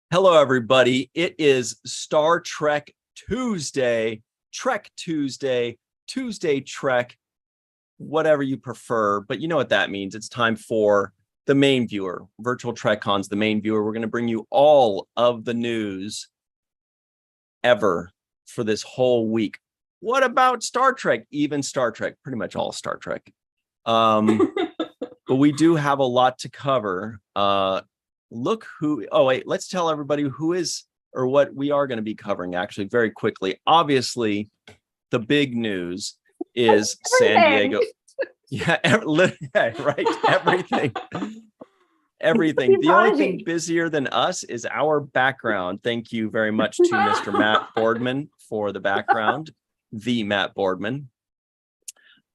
Hello, everybody. It is Star Trek Tuesday, Tuesday Trek, whatever you prefer. But you know what that means. It's time for the main viewer, Virtual TrekCon's the main viewer. We're going to bring you all of the news ever for this whole week. What about Star Trek? Even Star Trek, pretty much all Star Trek. But we do have a lot to cover. Let's tell everybody who is or what we are going to be covering actually very quickly. Obviously, the big news is San Diego. Yeah, right. Everything. The only thing busier than us is our background. Thank you very much to Mr. Matt Boardman for the background, the Matt Boardman.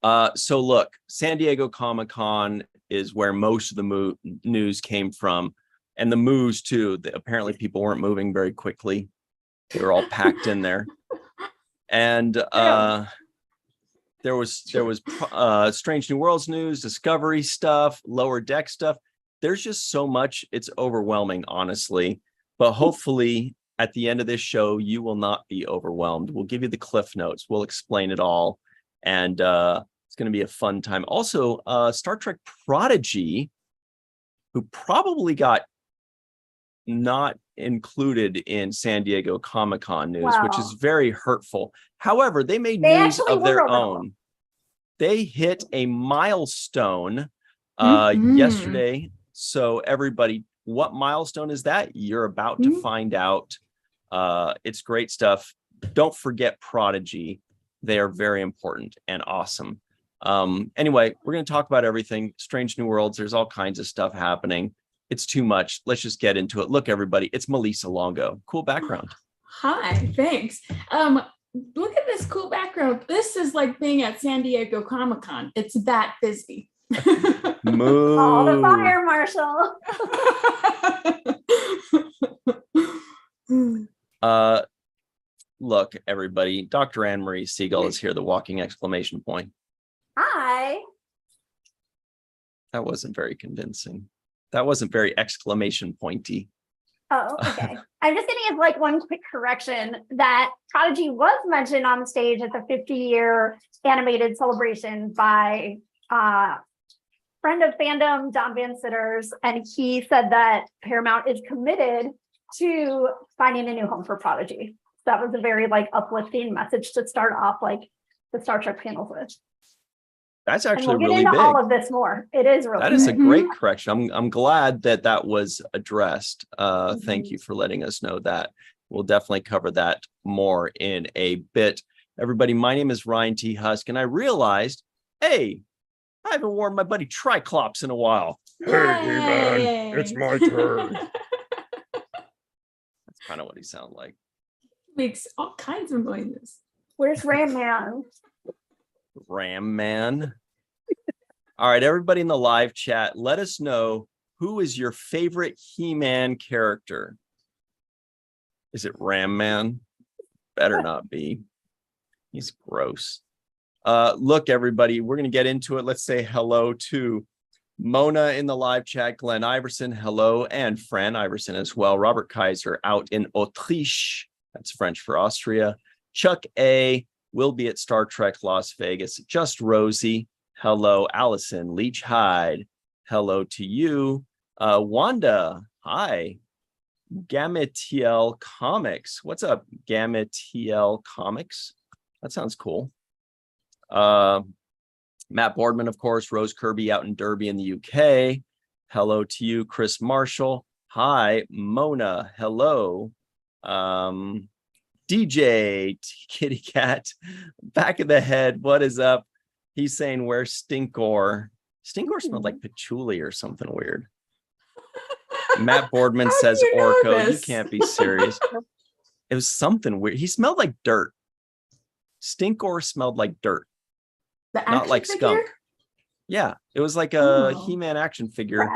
So look, San Diego Comic-Con is where most of the news came from. And the moves too. Apparently people weren't moving very quickly. They were all packed in there. And there was Strange New Worlds news, Discovery stuff, Lower Deck stuff. There's just so much. It's overwhelming, honestly. But hopefully at the end of this show, you will not be overwhelmed. We'll give you the cliff notes. We'll explain it all. And it's going to be a fun time. Also, Star Trek Prodigy, who probably got not included in San Diego Comic-Con news, which is very hurtful. However, they made news of their own. They hit a milestone yesterday. So everybody, what milestone is that? You're about to find out. It's great stuff. Don't forget Prodigy. They are very important and awesome. Anyway, we're going to talk about everything. Strange New Worlds. There's all kinds of stuff happening. It's too much. Let's just get into it. Look, everybody, it's Melissa Longo. Cool background. Hi, thanks. Look at this cool background. This is like being at San Diego Comic-Con. It's that busy. Move. All the fire, Marshall. Look, everybody, Dr. Anne-Marie Siegel is here, the walking exclamation point. Hi. That wasn't very convincing. That wasn't very exclamation pointy. Oh, okay. I'm just going to give like one quick correction that Prodigy was mentioned on stage at the 50-year animated celebration by friend of fandom, John Van Sitters, and he said that Paramount is committed to finding a new home for Prodigy. So that was a very like uplifting message to start off like the Star Trek panels with. That's actually we'll really get into big. all of this more. It is really that is big. A great correction. I'm glad that was addressed. Thank you for letting us know that. We'll definitely cover that more in a bit. Everybody, my name is Ryan T. Husk, and I realized, hey, I haven't worn my buddy Triclops in a while. Hey, man, it's my turn. That's kind of what he sounded like. Makes all kinds of noises. Where's Ram Man? Ram Man. All right, everybody in the live chat, let us know who is your favorite He-Man character. Is it Ram Man? Better not be. He's gross. Look, everybody, we're going to get into it. Let's say hello to Mona in the live chat, Glenn Iverson, hello, and Fran Iverson as well. Robert Kaiser out in Autriche. That's French for Austria. Chuck A. will be at Star Trek Las Vegas. Just Rosie. Hello, Allison Leach Hyde. Hello to you. Wanda. Hi. Gametiel Comics. What's up, Gametiel Comics? That sounds cool. Matt Boardman, of course. Rose Kirby out in Derby in the UK. Hello to you, Chris Marshall. Hi, Mona. Hello. DJ Kitty Cat, back of the head. What is up? He's saying, where's Stinkor? Stinkor smelled like patchouli or something weird. Matt Boardman says Orko. You can't be serious. It was something weird. He smelled like dirt. Stinkor smelled like dirt. Not like skunk. Yeah, it was like a He-Man action figure.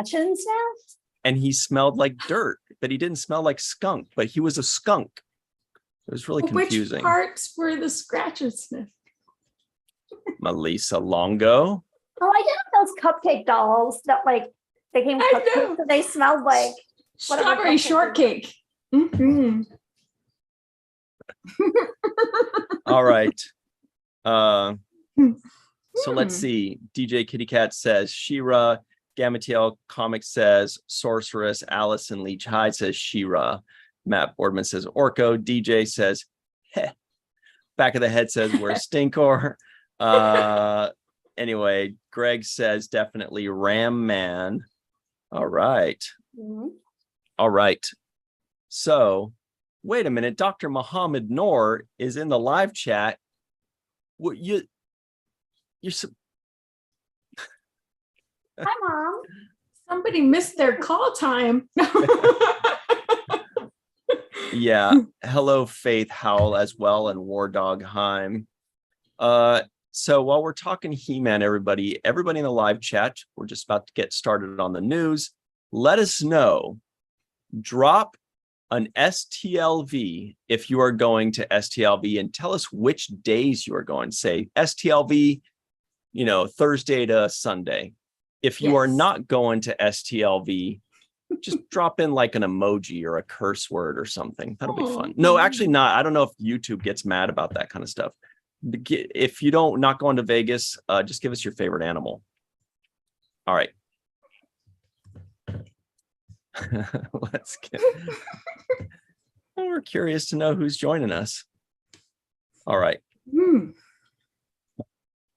And he smelled like dirt, but he didn't smell like skunk, but he was a skunk. It was really confusing. Which parts were the scratch and sniff? Melissa Longo. Oh, I did those cupcake dolls that like they came cupcakes, so they smelled like strawberry shortcake. Mhm. All right. So let's Hmm. see. DJ Kitty Cat says She-Ra. Gamatiel Comics says Sorceress. Allison Leach Hyde says She-Ra. Matt Boardman says Orko. DJ says heh. Back of the Head says where's Stinkor. Anyway, Greg says definitely Ram Man. All right. Mhm. All right. So wait a minute. Dr. Muhammad Noor is in the live chat. What you're Hi, Mom. Somebody missed their call time. yeah. Hello, Faith Howell as well, and War Dog Heim. So while we're talking He-Man, everybody in the live chat, we're just about to get started on the news. Let us know. Drop an STLV if you are going to STLV, and tell us which days you are going. Say STLV, Thursday to Sunday. If you are Yes. not going to STLV, just drop in like an emoji or a curse word or something. That'll be fun. No, actually not. I don't know if YouTube gets mad about that kind of stuff. If you don't not going to Vegas, just give us your favorite animal. All right. Let's get. We're curious to know who's joining us. All right. Hmm.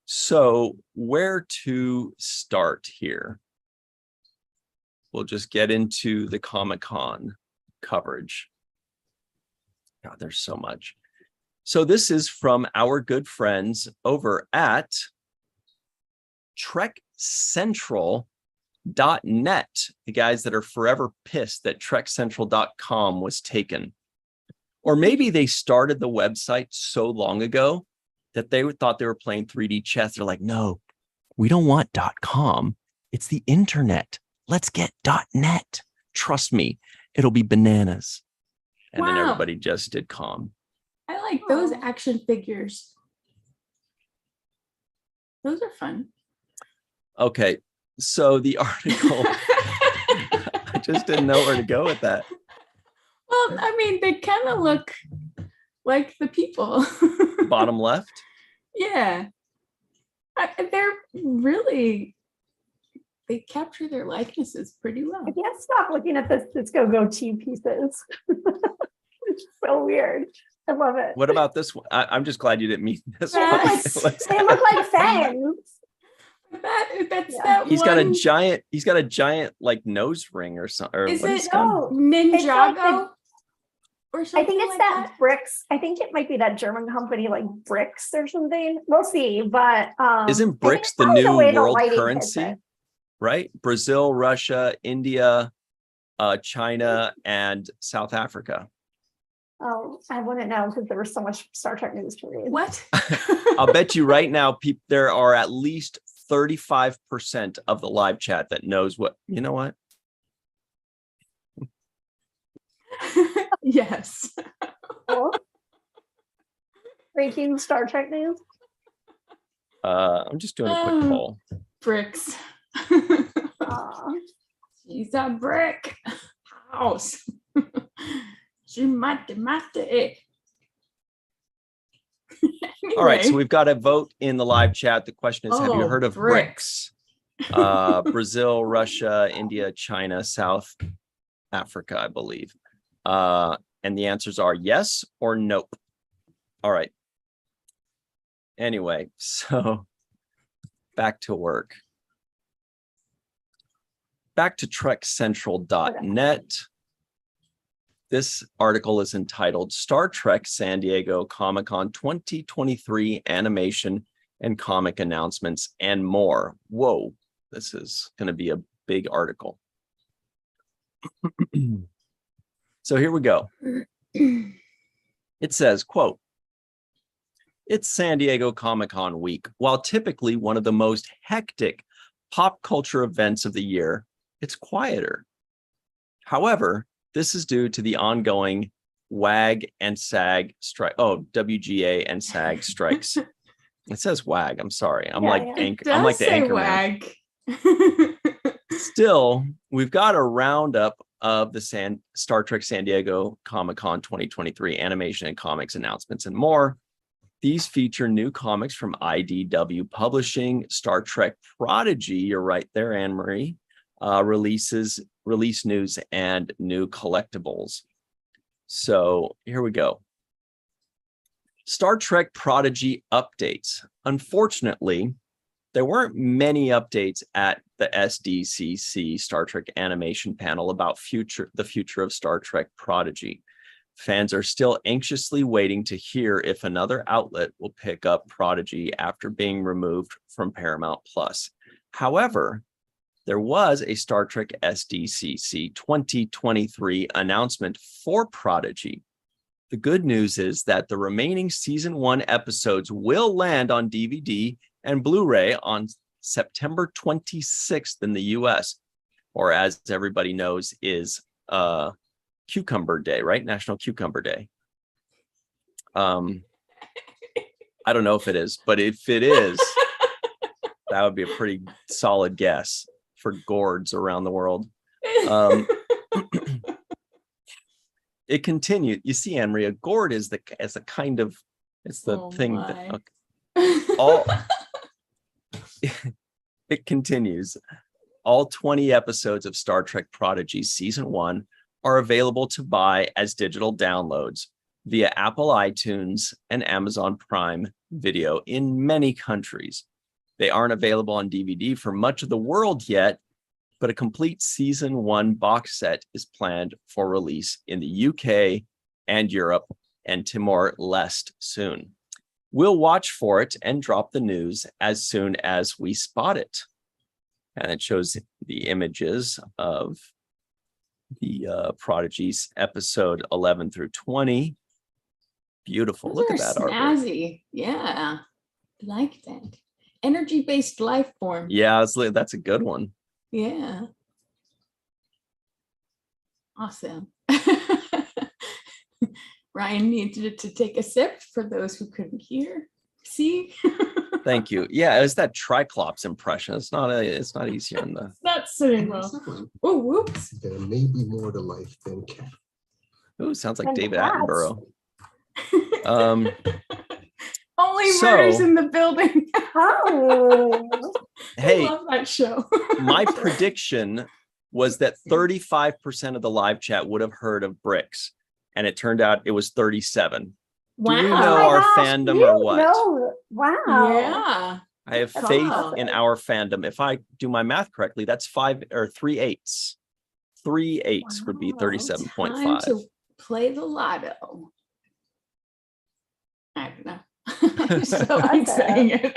So where to start here? We'll just get into the Comic-Con coverage. God, there's so much. So this is from our good friends over at TrekCentral.net, the guys that are forever pissed that TrekCentral.com was taken. Or maybe they started the website so long ago that they thought they were playing 3D chess. They're like, no, we don't want .com. It's the internet. Let's get .net. Trust me, it'll be bananas. And then Wow. everybody just did com. I like those action figures. Those are fun. Okay, so the article, I just didn't know where to go with that. Well, I mean, they kind of look like the people. Bottom left. Yeah. They're really, they capture their likenesses pretty well. I can't stop looking at this Cisco goatee pieces. It's so weird. I love it. What about this one? I'm just glad you didn't mean this They one. look like, they look like fangs. That's Yeah. that He's one. got a giant like nose ring or something. Is What it is it called? Ninjago? Or I something think it's like that Bricks. I think it might be that German company like Bricks or something. We'll see. But Isn't I think bricks it's the probably new way the world lighting hits currency? it. Right? Brazil, Russia, India, China, and South Africa. Oh, I wouldn't know because there was so much Star Trek news to read. What? I'll bet you right now, there are at least 35% of the live chat that knows what. You know what? Yes. Cool. Breaking Star Trek news. I'm just doing a quick poll. Bricks. Aw. She's a brick house. She mate. All right, so Anyway. we've got a vote in the live chat. The question is, have you Oh, heard of bricks. BRICS? Brazil, Russia, India, China, South Africa, I believe. And the answers are yes or nope. All right. Anyway, so back to work. Back to TrekCentral.net. This article is entitled Star Trek San Diego Comic-Con 2023 Animation and Comic Announcements and More. Whoa, this is going to be a big article. So here we go. It says, quote, "It's San Diego Comic-Con week. While typically one of the most hectic pop culture events of the year, it's quieter. However, this is due to the ongoing WAG and SAG strike. Oh, WGA and SAG strikes. It says WAG. I'm sorry. I'm Yeah, like yeah. It anchor. I'm like does the say anchor man. wag. Still, we've got a roundup of the Star Trek San Diego Comic-Con 2023 animation and comics announcements and more. These feature new comics from IDW Publishing, Star Trek Prodigy, you're right there, Anne-Marie, release news, and new collectibles. So here we go. Star Trek Prodigy updates. Unfortunately, there weren't many updates at the SDCC Star Trek animation panel about the future of Star Trek Prodigy. Fans are still anxiously waiting to hear if another outlet will pick up Prodigy after being removed from Paramount Plus. However, there was a Star Trek SDCC 2023 announcement for Prodigy. The good news is that the remaining season 1 episodes will land on DVD and Blu-ray on September 26th in the US, or as everybody knows is Cucumber Day, right? National Cucumber Day. I don't know if it is, but if it is, that would be a pretty solid guess for gourds around the world. It continued. You see, Anne-Marie, a gourd is the kind of, it's the thing that all it continues. All 20 episodes of Star Trek Prodigy season 1 are available to buy as digital downloads via Apple iTunes and Amazon Prime Video in many countries. They aren't available on DVD for much of the world yet, but a complete season 1 box set is planned for release in the UK and Europe and Timor-Leste soon. We'll watch for it and drop the news as soon as we spot it. And it shows the images of the Prodigy's episode 11 through 20. Beautiful. Look at that artwork. Snazzy. Yeah. I like that. Energy-based life form. Yeah, that's a good one. Yeah. Awesome. Ryan needed to take a sip for those who couldn't hear. See? Thank you. Yeah, it's that Triclops impression. It's not easy on the. That's sitting well. Oh, whoops. There may be more to life than cat. Ooh, sounds like And David cats. Attenborough. Only So- murders in the building. Oh. Hey, I love that show. my prediction was that 35% of the live chat would have heard of bricks, and it turned out it was 37. Wow. Do we Oh know my our gosh, fandom you or what? know- Wow. Yeah. I have That's faith awesome. in our fandom. If I do my math correctly, that's 3/8. 3/8 would be Wow. 37.5. Time to play the lotto. I don't know. I just felt like Awesome. saying it.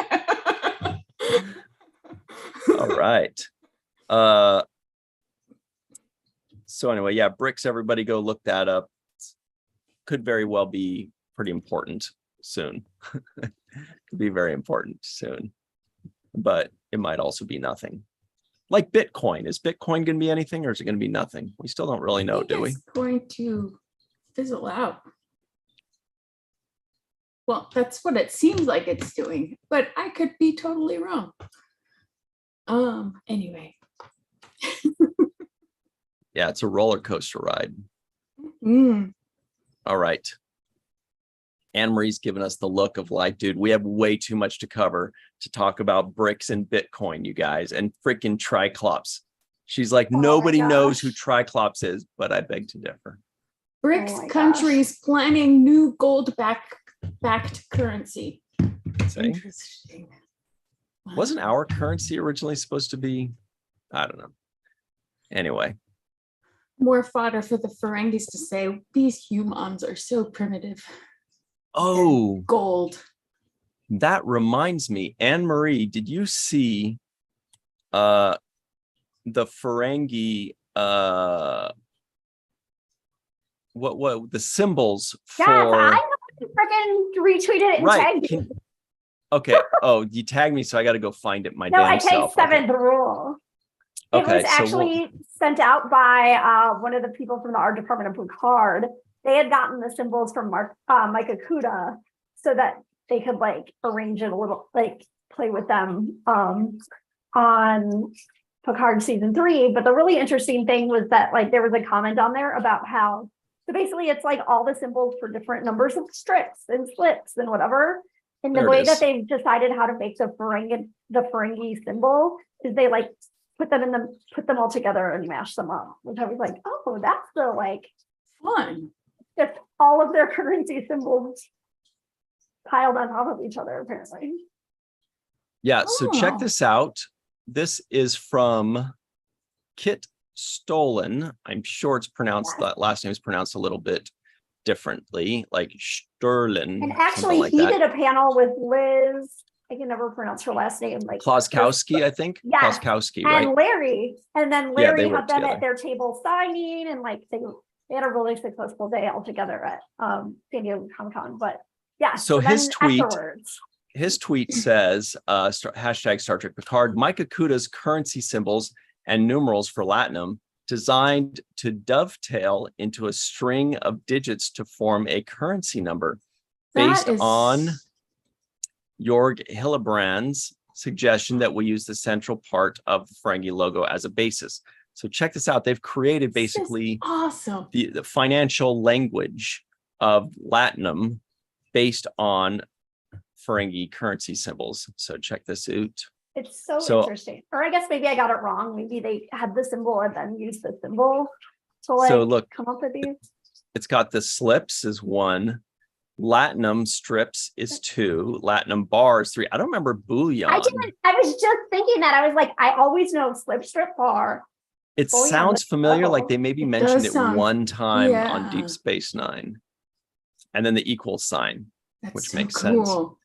All right. So anyway, yeah, bricks, everybody go look that up. Could very well be pretty important soon. Could be very important soon. But it might also be nothing. Like Bitcoin. Is Bitcoin going to be anything, or is it going to be nothing? We still don't really know, do we? It's going to fizzle out. Well, that's what it seems like it's doing, but I could be totally wrong. Anyway. Yeah, it's a roller coaster ride. Mm. All right. Anne-Marie's given us the look of like, dude, we have way too much to cover to talk about bricks and Bitcoin, you guys, and freaking Triclops. She's like, Oh my nobody knows who gosh. Triclops is, but I beg to differ. BRICS Oh my countries planning new gold-backed currency. See? Interesting. Wow. Wasn't our currency originally supposed to be? I don't know. Anyway, More fodder for the Ferengis to say, these humans are so primitive. oh, Gold. that reminds me, Anne-Marie, did you see the Ferengi what the symbols Yes, for I freaking retweeted it and right? tagged you. Okay. Oh, you tagged me, so I got to go find it my No, I damn self. tagged Seventh Rule. It Okay, was so actually sent out by one of the people from the art department of Picard. They had gotten the symbols from Mike Akuda so that they could like arrange it a little, like play with them on Picard season 3. But the really interesting thing was that like there was a comment on there about how, so basically it's like all the symbols for different numbers of strips and slips and whatever. And the There it way is. that they've decided how to make the Ferengi symbol is they like put them all together and mash them up, which I was like, oh, that's the like Fun. just all of their currency symbols piled on top of each other, apparently. Yeah, so check Oh. this out. This is from Kit Stolen. I'm sure it's pronounced, that last name is pronounced a little bit differently, like Sterlin. And actually, like he that. did a panel with Liz. I can never pronounce her last name. Like Kloskowski, I think. Yes, Kloskowski, right? and Larry. And then Yeah, Larry they had worked them together. at their table signing, and like they had a really successful day all together at San Diego Comic-Con. But yeah, So then his tweet- afterwards, His tweet says, hashtag Star Trek Picard, Mike Okuda's currency symbols and numerals for Latinum designed to dovetail into a string of digits to form a currency number based That is- on Jorg Hillebrand's suggestion that we use the central part of the Ferengi logo as a basis. So check this out. They've created This is basically awesome. the financial language of Latinum based on Ferengi currency symbols. So check this out. it's so, So- interesting. Or I guess maybe I got it wrong. Maybe they had the symbol and then used the symbol to like So look, come up with these. it's got the slips is 1, Latinum strips is 2, Latinum bars 3. I don't remember bullion. I was just thinking that. I was like, I always know slip strip bar. It bullion, sounds but- familiar, like oh, they maybe it mentioned does it sound- one time on yeah. Deep Space Nine. And then the equal sign. That's which so makes sense. cool.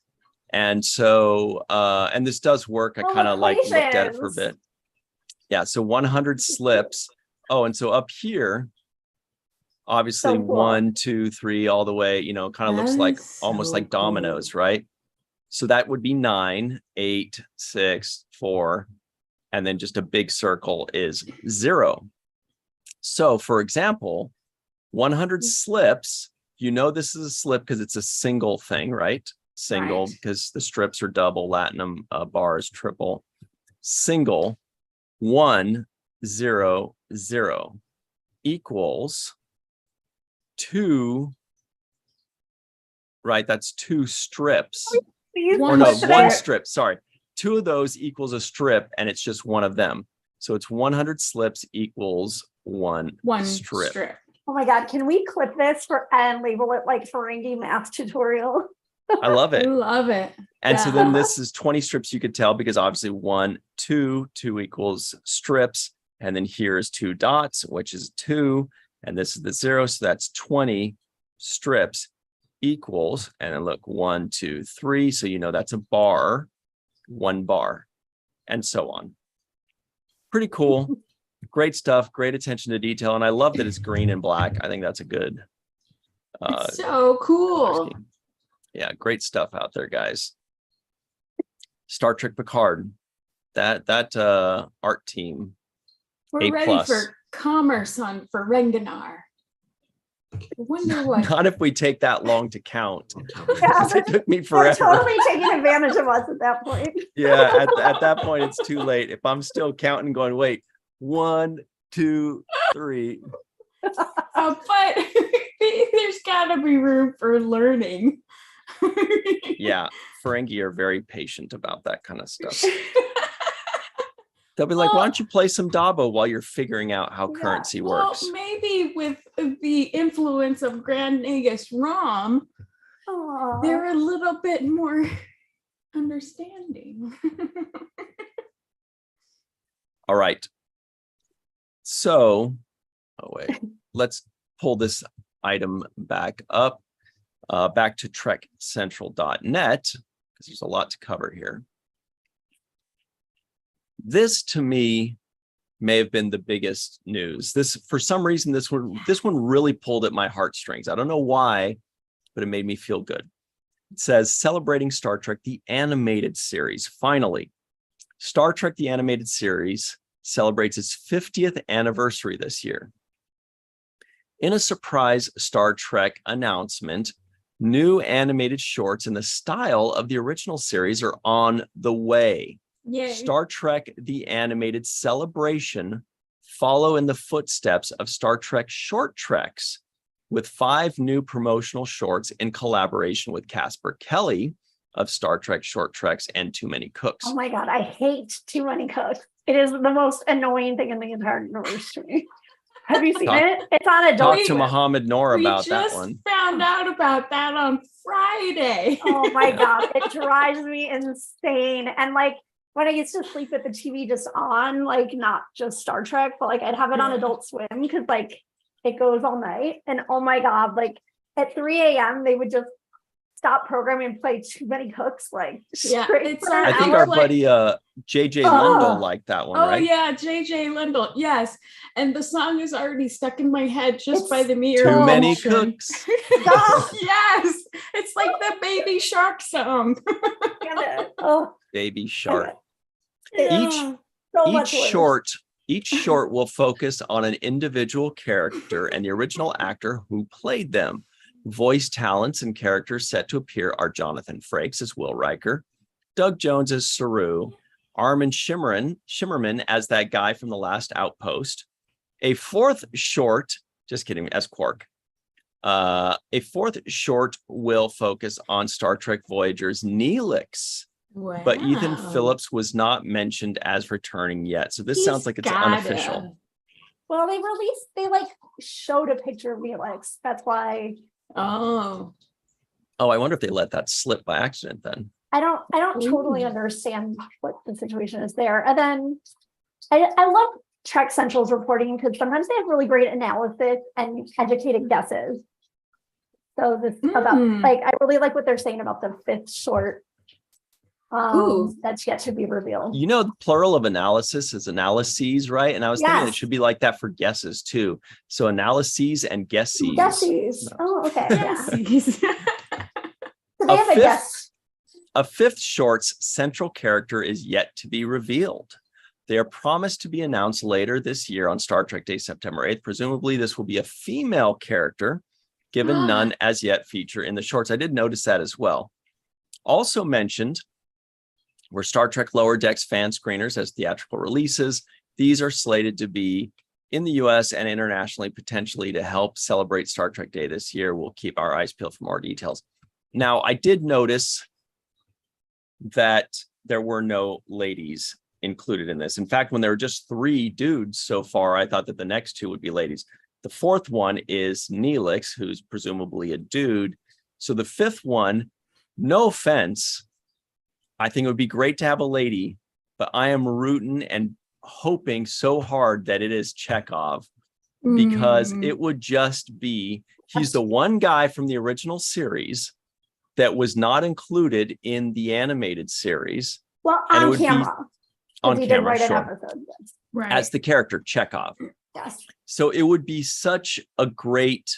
And so, and this does work. I Oh, kind of like looked at it for a equations. bit. Yeah, so 100 slips. Oh, and so up here, obviously So cool. 1, 2, 3, all the way, you know, kind of looks That like is almost so like dominoes, right? So that would be 9, 8, 6, 4, and then just a big circle is 0. So for example, 100 slips, you know this is a slip because it's a single thing, right? Single, Right. because the strips are double, Latinum bars triple. Single, 1, 0, 0 equals 2, right? That's 2 strips. These Or no, One strip- one strip, sorry. 2 of those equals a strip, and it's just one of them. So it's 100 slips equals one strip. Oh my God, can we clip this and label it like Ferengi math tutorial? I love I it. love it. And so then Yeah. this is 20 strips, you could tell, because obviously 1, 2 equals strips. And then here is 2 dots, which is 2. And this is the 0. So that's 20 strips equals, and then look, 1, 2, 3. So you know that's a bar, 1 bar, and so on. Pretty cool. Great stuff. Great attention to detail. And I love that it's green and black. I think that's a good It's so color cool. scheme. Yeah, great stuff out there, guys. Star Trek Picard, that art team. We're A+. ready for commerce on Ferenginar. I wonder what. Not if we take that long to count. Yeah, It took me they're forever. totally taking advantage of us at that point. Yeah, at that point it's too late. If I'm still counting, going, wait, 1, 2, 3. But there's got to be room for learning. Yeah, Ferengi are very patient about that kind of stuff. They'll be like, why don't you play some Dabo while you're figuring out how Yeah, currency Well, works? maybe with the influence of Grand Nagus Rom, Aw. they're a little bit more understanding. All right. So, oh wait, let's pull this item back up, back to trekcentral.net, because there's a lot to cover here. This to me may have been the biggest news. This, for some reason, this one really pulled at my heartstrings. I don't know why, but it made me feel good. It says, celebrating Star Trek, the animated series. Finally, Star Trek, the animated series celebrates its 50th anniversary this year. In a surprise Star Trek announcement, new animated shorts in the style of the original series are on the way. Yay. Star Trek The Animated Celebration follow in the footsteps of Star Trek Short Treks with 5 new promotional shorts in collaboration with Casper Kelly of Star Trek Short Treks and Too Many Cooks. Oh my God, I hate Too Many Cooks. It is the most annoying thing in the entire universe to me. Have you seen it? It's on Adult Talk to Swim. Mohammed Noor We about that just one. found out about that on Friday. Oh my God, it drives me insane. And like when I used to sleep with the TV just on, like not just Star Trek, but like I'd have it on Yeah. Adult Swim because like it goes all night. And oh my God, like at 3 a.m. they would just stop programming and play Too Many Cooks. Like Yeah, straight it's for an I think hour. our like- buddy JJ Oh. Lindell liked that one, Oh right? yeah, JJ Lindell. Yes. And the song is already stuck in my head just It's by the mere Too Many mention. Cooks. Stop. Yes. It's like the Baby Shark song. Damn it. Oh, Baby Shark. Yeah. so much Each worse. short will focus on an individual character and the original actor who played them. Voice talents and characters set to appear are Jonathan Frakes as Will Riker, Doug Jones as Saru, Armin Shimmerman as that guy from The Last Outpost. A fourth short, just kidding, as Quark. A fourth short will focus on Star Trek Voyager's Neelix, Wow. but Ethan Phillips was not mentioned as returning yet. So this sounds like it's unofficial. Well, they like showed a picture of Felix. That's why Oh. Oh, I wonder if they let that slip by accident then. I don't totally Ooh. understand what the situation is there. And then I love Trek Central's reporting because sometimes they have really great analysis and educated guesses. So this about like I really like what they're saying about the 5th short. Ooh. That's yet to be revealed. You know, the plural of analysis is analyses, right? And I was thinking it Yes. should be like that for guesses too. So analyses and guesses. Guesses. Oh, okay. Yeah. Yes. So they have a guess. A 5th short's central character is yet to be revealed. They are promised to be announced later this year on Star Trek Day, September 8th. Presumably, this will be a female character, given none as yet feature in the shorts. I did notice that as well. Also mentioned were Star Trek Lower Decks fan screeners as theatrical releases. These are slated to be in the US and internationally, potentially to help celebrate Star Trek Day this year. We'll keep our eyes peeled for more details. Now, I did notice that there were no ladies included in this. In fact, when there were just 3 dudes so far, I thought that the next 2 would be ladies. The 4th one is Neelix, who's presumably a dude. So the 5th one, no offense, I think it would be great to have a lady, but I am rooting and hoping so hard that it is Chekhov, because it would just be, he's the one guy from the original series that was not included in the animated series. Well, and it on would be camera. 'Cause on he did camera, write an sure, episode. Yes. Right. as the character Chekhov. Yes. So it would be such a great,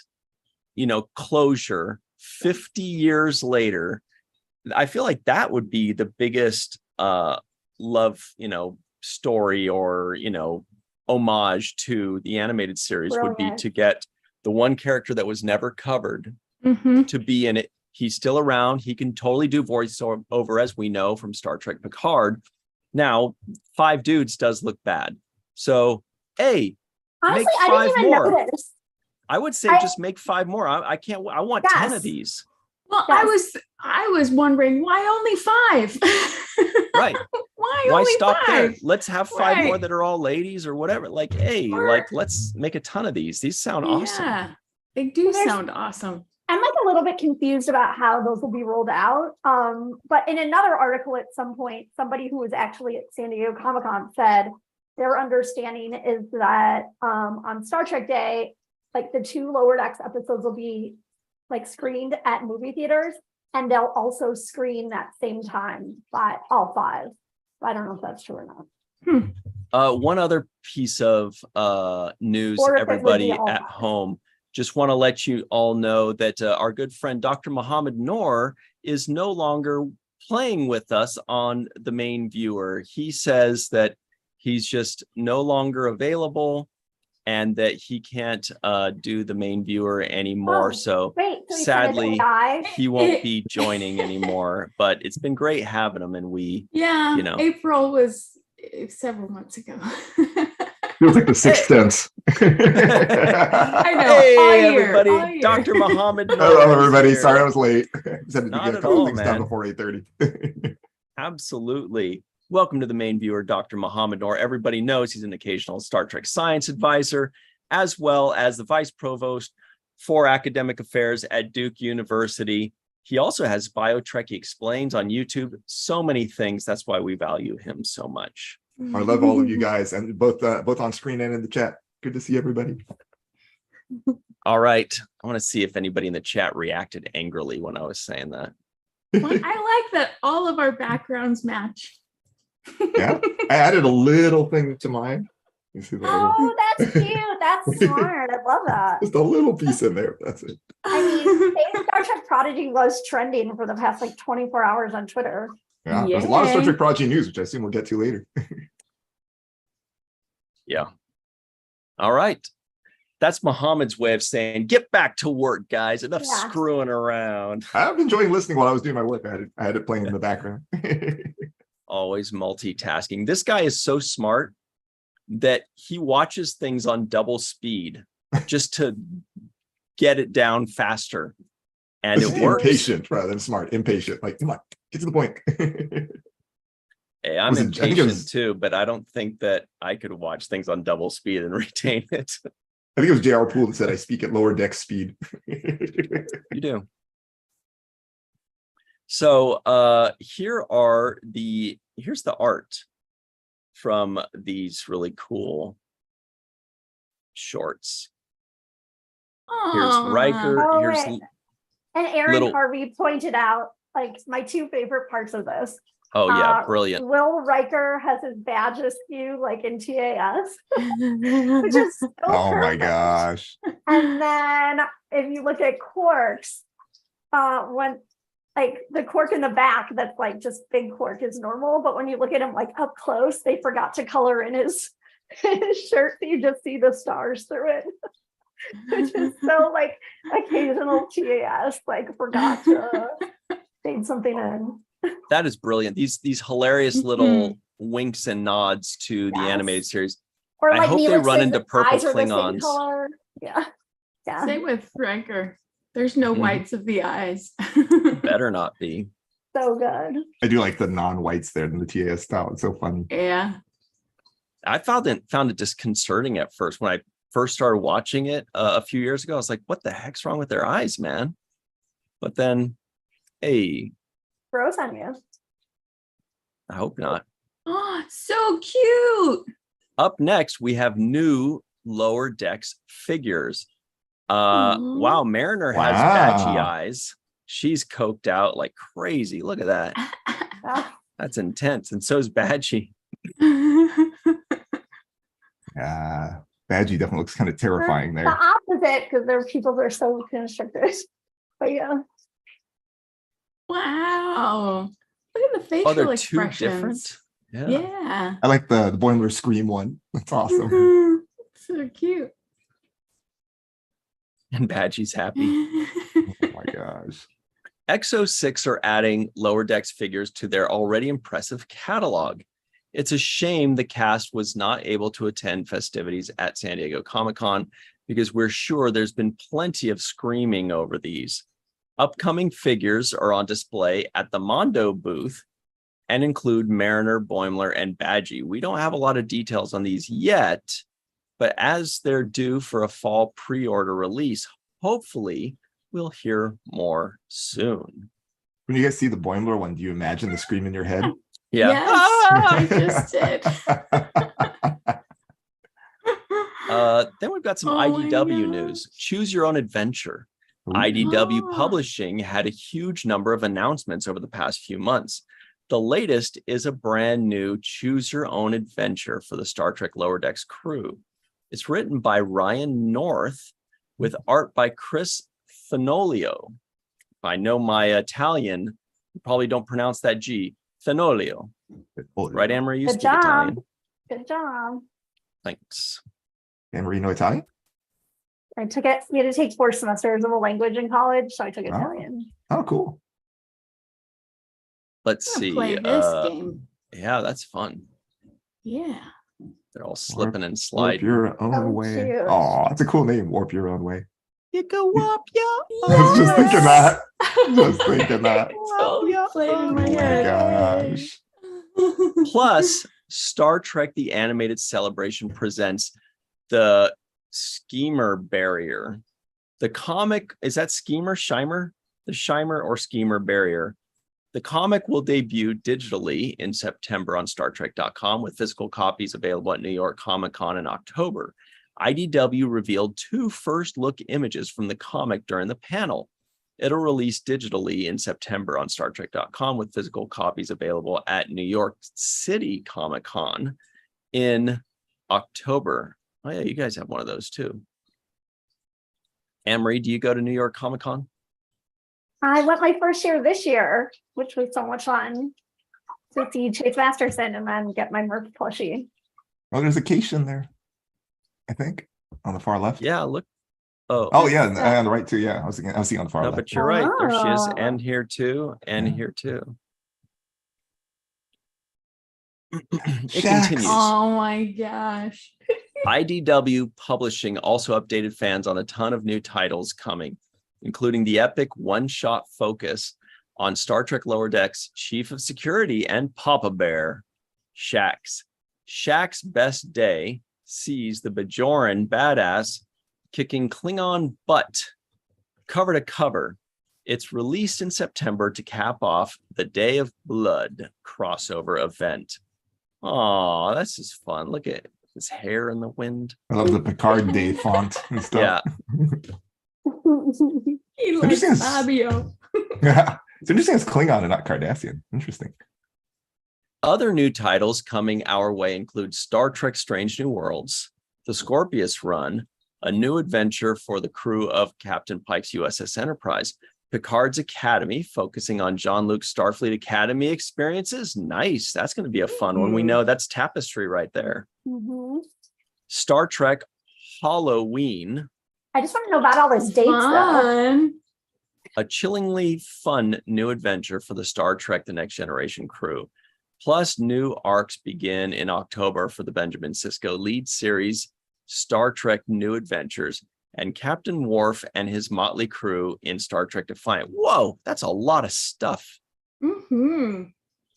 closure 50 years later. I feel like that would be the biggest love, story or, homage to the animated series would be Brilliant. to get the one character that was never covered Mhm. to be in it. He's still around. He can totally do voiceover, as we know from Star Trek Picard. Now, 5 dudes does look bad. So, hey, Honestly, make I 5 didn't even more. notice. I would say I- just make 5 more. I want 10 of Yes. these. Well, Yes. I was wondering why only 5? Right. Why Why only stop 5? there? Let's have 5 more Right. that are all ladies or whatever. Like, hey, Or- let's make a ton of these. These sound awesome. Yeah, they do Well, there's- sound awesome. I'm like a little bit confused about how those will be rolled out. But in another article at some point, somebody who was actually at San Diego Comic-Con said their understanding is that on Star Trek Day, like the 2 Lower Decks episodes will be like screened at movie theaters, and they'll also screen that same time by all 5. I don't know if that's true or not. One other piece of news, Or if it would be everybody all at 5. home. Just want to let you all know that our good friend Dr. Mohammed Noor is no longer playing with us on the main viewer. He says that he's just no longer available and that he can't do the main viewer anymore. Oh, so Wait, so sadly, die. he won't be joining anymore. But it's been great having him, and we, Yeah, you know. April was several months ago. Feels like the Sixth Sense. I know. Hey, all year, everybody, all year. Dr. Muhammad. Hello, everybody. Here. Sorry I was late. Just had to Not get a at couple all, things man. done before 8:30. Absolutely. Welcome to the main viewer, Dr. Muhammad Noor. Everybody knows he's an occasional Star Trek science advisor, as well as the vice provost for academic affairs at Duke University. He also has BioTrekkie Explains on YouTube. So many things. That's why we value him so much. I love all of you guys, and both on screen and in the chat. Good to see everybody. All right. I want to see if anybody in the chat reacted angrily when I was saying that. Well, I like that all of our backgrounds match. Yeah, I added a little thing to mine. You see the little, Oh, that's cute. That's smart. I love that. just a little piece in there. That's it. I mean, Star Trek Prodigy was trending for the past like 24 hours on Twitter. Yeah, there's a lot of Star Yay. Trek Prodigy news, which I assume we'll get to later. Yeah. All right. That's Muhammad's way of saying, get back to work, guys. Enough Yeah. screwing around. I'm enjoying listening while I was doing my work. I had it playing in the background. Always multitasking. This guy is so smart that he watches things on double speed just to get it down faster. And it works. Impatient rather than smart. Impatient. Like, come on, get to the point. Hey, I'm Was it- I think it impatient was- too, but I don't think that I could watch things on double speed and retain it. I think it was J.R. Poole that said I speak at lower deck speed. You do. So here's the art from these really cool shorts. Here's Aw. Riker. Oh, Here's wait. And Aaron Little- Harvey pointed out like my two favorite parts of this. oh yeah, brilliant. Will Riker has his badge askew like in TAS, which is so Oh my perfect. gosh. And then if you look at Quark's, when like the Quark in the back, that's like just big Quark is normal, but when you look at him like up close, they forgot to color in his shirt, so you just see the stars through it. Which is so like occasional TAS, like forgot to fade something in. That is brilliant. These hilarious little winks and nods to the Yes. animated series. Or I hope they Neelix's run into purple eyes are the same Klingons. color. Yeah. Yeah. Same with Riker. There's no Mhm. whites of the eyes. Better not be. So good. I do like the non-whites there in the TAS style. It's so funny. Yeah. I found it disconcerting at first when I first started watching it a few years ago. I was like, what the heck's wrong with their eyes, man? But then, hey, Gross on you. I hope not. Oh, so cute. Up next, we have new Lower Decks figures. Aw. Wow, Mariner has Wow. badgy eyes. She's coked out like crazy. Look at that. Ah, That's intense. And so is Badgie. Yeah. Badgie definitely looks kind of terrifying the there. opposite, because there are people that are so constricted. But yeah. Wow. Look at the facial Oh, they're two expressions. different. Yeah. Yeah. I like the Boimler scream one. That's awesome. So cute. And Badgie's happy. Oh my gosh. Exo 6 are adding Lower Decks figures to their already impressive catalog. It's a shame the cast was not able to attend festivities at San Diego Comic-Con because we're sure there's been plenty of screaming over these. Upcoming figures are on display at the Mondo booth and include Mariner, Boimler, and Badgie. We don't have a lot of details on these yet, but as they're due for a fall pre-order release, hopefully we'll hear more soon. When you guys see the Boimler one, do you imagine the scream in your head? Yeah. Yes, I just did. Then we've got some Oh, I IDW know. news. Choose Your Own Adventure. Ooh. IDW Oh. Publishing had a huge number of announcements over the past few months. The latest is a brand new Choose Your Own Adventure for the Star Trek Lower Decks crew. It's written by Ryan North with art by Chris Fenolio. If I know my Italian, you probably don't pronounce that G. Fenolio. Right, Amory? You Good speak job. Italian. Good job. Thanks. And Marino Italian? I took it, we had to take 4 semesters of a language in college, so I took Italian. Oh, cool. Let's I'm gonna see. play this game. Yeah, that's fun. Yeah. They're all slipping and Warp sliding. your own Oh, way. cute. Oh, that's a cool name. Warp your own way. You go up, yeah. I was just thinking that. Just thinking that. Totally played in my Oh my head. gosh. Plus, Star Trek: The Animated Celebration presents the Schemer Barrier. The comic, is that Schemer, Shimer? The Shimer or Schemer Barrier. The comic will debut digitally in September on StarTrek.com with physical copies available at New York Comic Con in October. IDW revealed 2 first-look images from the comic during the panel. It'll release digitally in September on StarTrek.com with physical copies available at New York City Comic Con in October. Oh yeah, you guys have one of those too. Anne-Marie, do you go to New York Comic Con? I went my first year this year, which was so much fun to see Chase Masterson and then get my Murph plushie. Oh, there's a Cation there. I think on the far left. Yeah, look. Oh, Oh yeah, and on the right too. Yeah, I was seeing on the far no, left. but you're right. There she is, Oh. and here too, and Yeah. here too. It Shax. continues. Oh my gosh. IDW Publishing also updated fans on a ton of new titles coming, including the epic one-shot focus on Star Trek Lower Decks Chief of Security and Papa Bear, Shax. Shax's best day sees the Bajoran badass kicking Klingon butt cover to cover. It's released in September to cap off the Day of Blood crossover event. Oh, this is fun. Look at his hair in the wind. I love the Picard Day font and stuff. He likes Interesting. Fabio. Yeah. It's interesting it's Klingon and not Cardassian. Interesting. Other new titles coming our way include Star Trek Strange New Worlds, The Scorpius Run, a new adventure for the crew of Captain Pike's USS Enterprise, Picard's Academy, focusing on Jean-Luc's Starfleet Academy experiences. Nice. That's going to be a fun one. We know that's Tapestry right there. Mhm. Star Trek Halloween, I just want to know about all those dates though. Fun. a chillingly fun new adventure for the Star Trek The Next Generation crew. Plus, new arcs begin in October for the Benjamin Sisko lead series, Star Trek New Adventures, and Captain Worf and his motley crew in Star Trek Defiant. Whoa, that's a lot of stuff. Mm-hmm.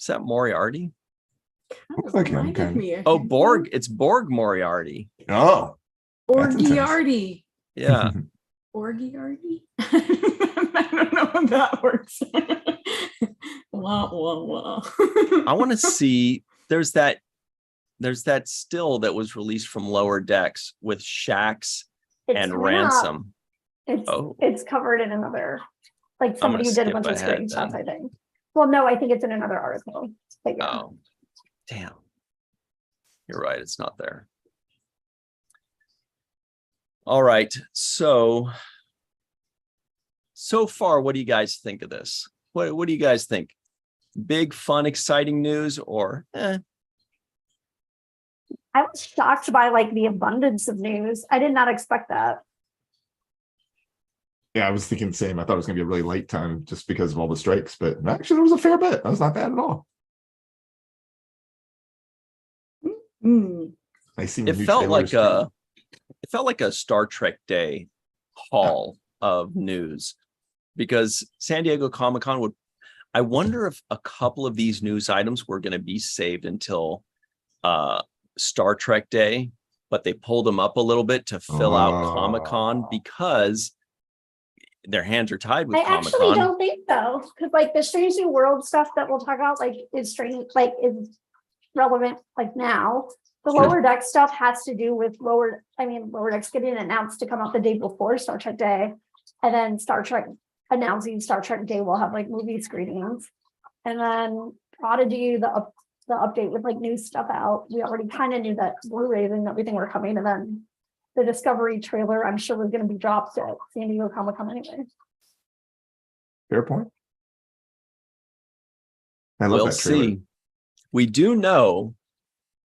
Is that Moriarty? Looks like him, Reminded kind of. me of Oh, him. Borg. It's Borg Moriarty. Oh. That's intense. Orgiarty. Yeah. Orgiarty? I don't know if that works. Wah, wah, wah. I want to see, there's that still that was released from Lower Decks with Shax It's and coming up. Ransom. It's Oh. it's covered in another, like somebody who did a skip bunch of ahead screenshots, then. I think. Well, no, I think it's in another article. But yeah. Oh, damn. You're right. It's not there. All right. So far, what do you guys think of this? What do you guys think? Big, fun, exciting news or I was shocked by like the abundance of news. I did not expect that. Yeah, I was thinking the same. I thought it was going to be a really light time just because of all the strikes, but actually there was a fair bit. That was not bad at all. Mm. I see. it felt like a Star Trek Day haul of news because San Diego Comic-Con would, I wonder if a couple of these news items were going to be saved until Star Trek Day, but they pulled them up a little bit to fill out Comic-Con because their hands are tied with I actually Comic-Con. don't think so. Because like the Strange New World stuff that we'll talk about like is strange, like is relevant like now. The Sure. Lower Deck stuff has to do with Lower Decks getting announced to come out the day before Star Trek Day. And then Star Trek announcing Star Trek Day will have like movie screenings. And then Prodigy, the update with like new stuff out. We already kind of knew that Blu-rays and everything were coming. And then the Discovery trailer, I'm sure was going to be dropped at San Diego Comic-Con anyway. fair point. I love We'll that trailer. see. We do know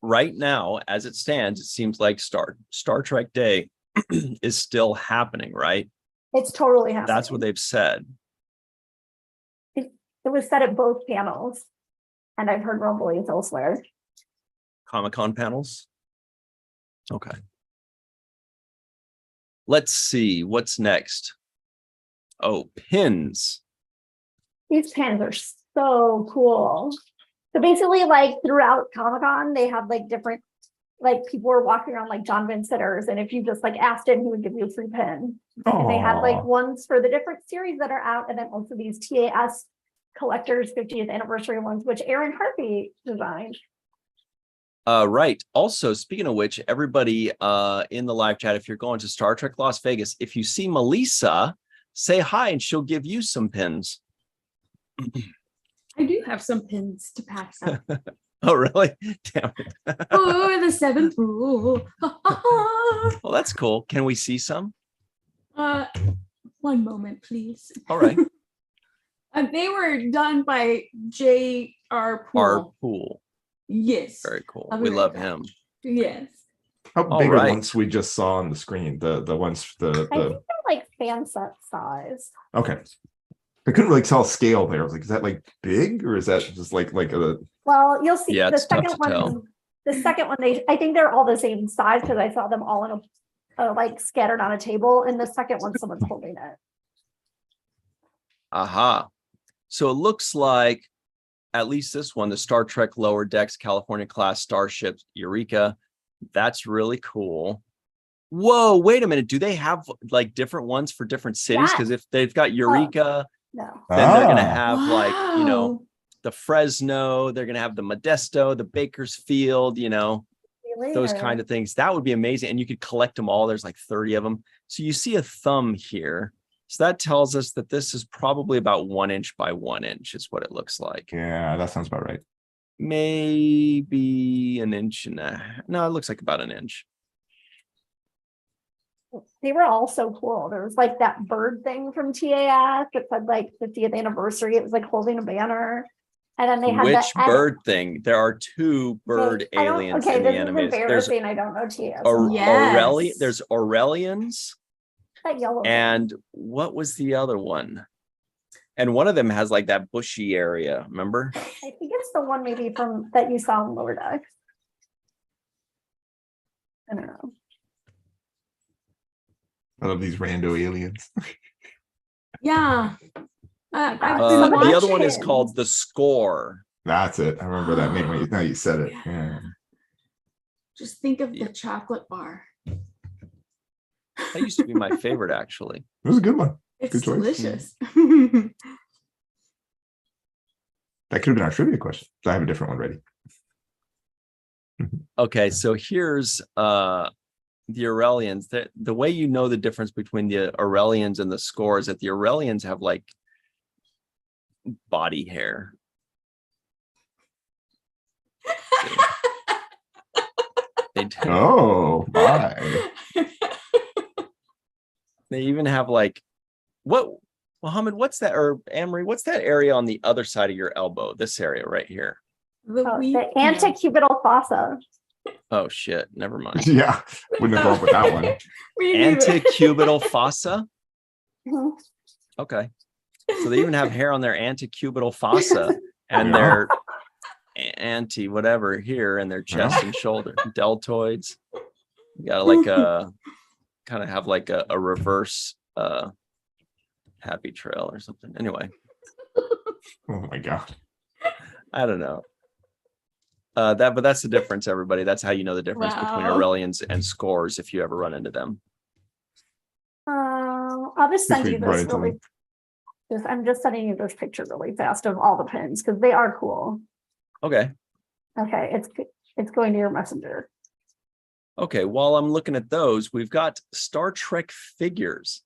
right now, as it stands, it seems like Star Trek Day is still happening, right? It's totally happening. That's what they've said. It was said at both panels, and I've heard rumblings elsewhere. Comic-Con panels. Okay. Let's see what's next. Oh, pins. These pins are so cool. So basically, like throughout Comic-Con, they have like different, like people were walking around like John Van Sitters, and if you just like asked him, he would give you a free pin. And they had like ones for the different series that are out, and then also these TAS collectors 50th anniversary ones, which Aaron Harvey designed. Right. Also, speaking of which, everybody in the live chat, if you're going to Star Trek Las Vegas, if you see Melissa, say hi and she'll give you some pins. I do have some pins to pass out. Oh, really? Damn it. Oh, the seventh rule. Well, that's cool. Can we see some? One moment, please. All right. They were done by J.R. Poole. Our pool. Yes. Very cool. I'm We very love proud. him. Yes. How All big are right. the ones we just saw on the screen? The ones I think they're like fan set size. okay. I couldn't really tell scale there. I was like, is that like big or is that just like a Well, you'll see Yeah, the it's tough second to one. tell. The second one, I think they're all the same size because I saw them all in a like scattered on a table. And the second one, someone's holding it. Aha. So it looks like at least this one, the Star Trek Lower Decks California class starship Eureka. That's really cool. Whoa, wait a minute. Do they have like different ones for different cities? Yeah. Because if they've got Eureka, No. then they're gonna Ah. have like, you know, Wow. the Fresno, they're gonna have the Modesto, the Bakersfield, you know, those kind of things. That would be amazing. And you could collect them all. There's like 30 of them. So you see a thumb here. So that tells us that this is probably about 1 inch by 1 inch is what it looks like. yeah, that sounds about right. Maybe an inch and a half. No, it looks like about an inch. They were all so cool. There was like that bird thing from TAS that said like 50th anniversary. It was like holding a banner. And then they had Which the bird thing? There are two bird I don't- aliens okay, in the this is animated. There's embarrassing. I don't know TAS. Yes. There's Aurelians. That yellow thing. And what was the other one? And one of them has like that bushy area, remember? I think it's the one maybe from that you saw in Lower Decks. I don't know. I love these rando aliens. Yeah. I've been Some of The other one is pins. called the Score. That's it. I remember that name when now you said it. Yeah. Just think of Yeah. the chocolate bar. That used to be my favorite, actually. It was a good one. It's Good choice. delicious. That could have been our trivia question. I have a different one ready. Okay, so here's the Aurelians. The way you know the difference between the Aurelians and the Score is that the Aurelians have like body hair. They do. Oh my. They even have like what, Mohammed, what's that, or Amory, what's that area on the other side of your elbow? This area right here. The The antecubital fossa. Oh shit, never mind. Yeah. Wouldn't have gone with that one. Antecubital fossa. Mhm. Okay. So they even have hair on their antecubital fossa and Yeah. their anti whatever here and their chest and shoulder deltoids. You gotta like kind of have like a reverse happy trail or something. Anyway, Oh my god. I don't know. But that's the difference, everybody. That's how you know the difference between Wow. Aurelians and Scores if you ever run into them. I'll just send If we you run this into really. I'm just sending you this picture really fast of all the pins because they are cool. Okay. Okay, it's going to your messenger. Okay, while I'm looking at those, we've got Star Trek figures.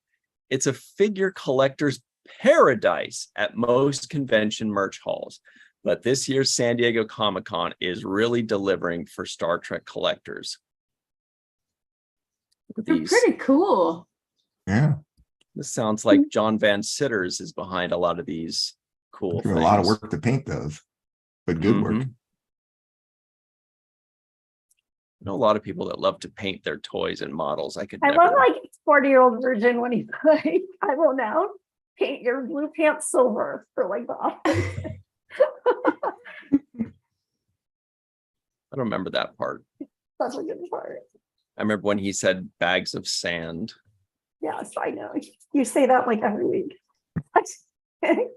It's a figure collector's paradise at most convention merch halls. But this year's San Diego Comic-Con is really delivering for Star Trek collectors. Look at They're these. pretty cool. Yeah. This sounds like John Van Sitters is behind a lot of these cool Took things. a lot of work to paint those, but good work. Mhm. know a lot of people that love to paint their toys and models. I could I never. love like 40-year-old version when he's like, I will now paint your blue pants silver for like the office. I don't remember that part. That's a good part. I remember when he said bags of sand. Yes, I know. You say that like every week.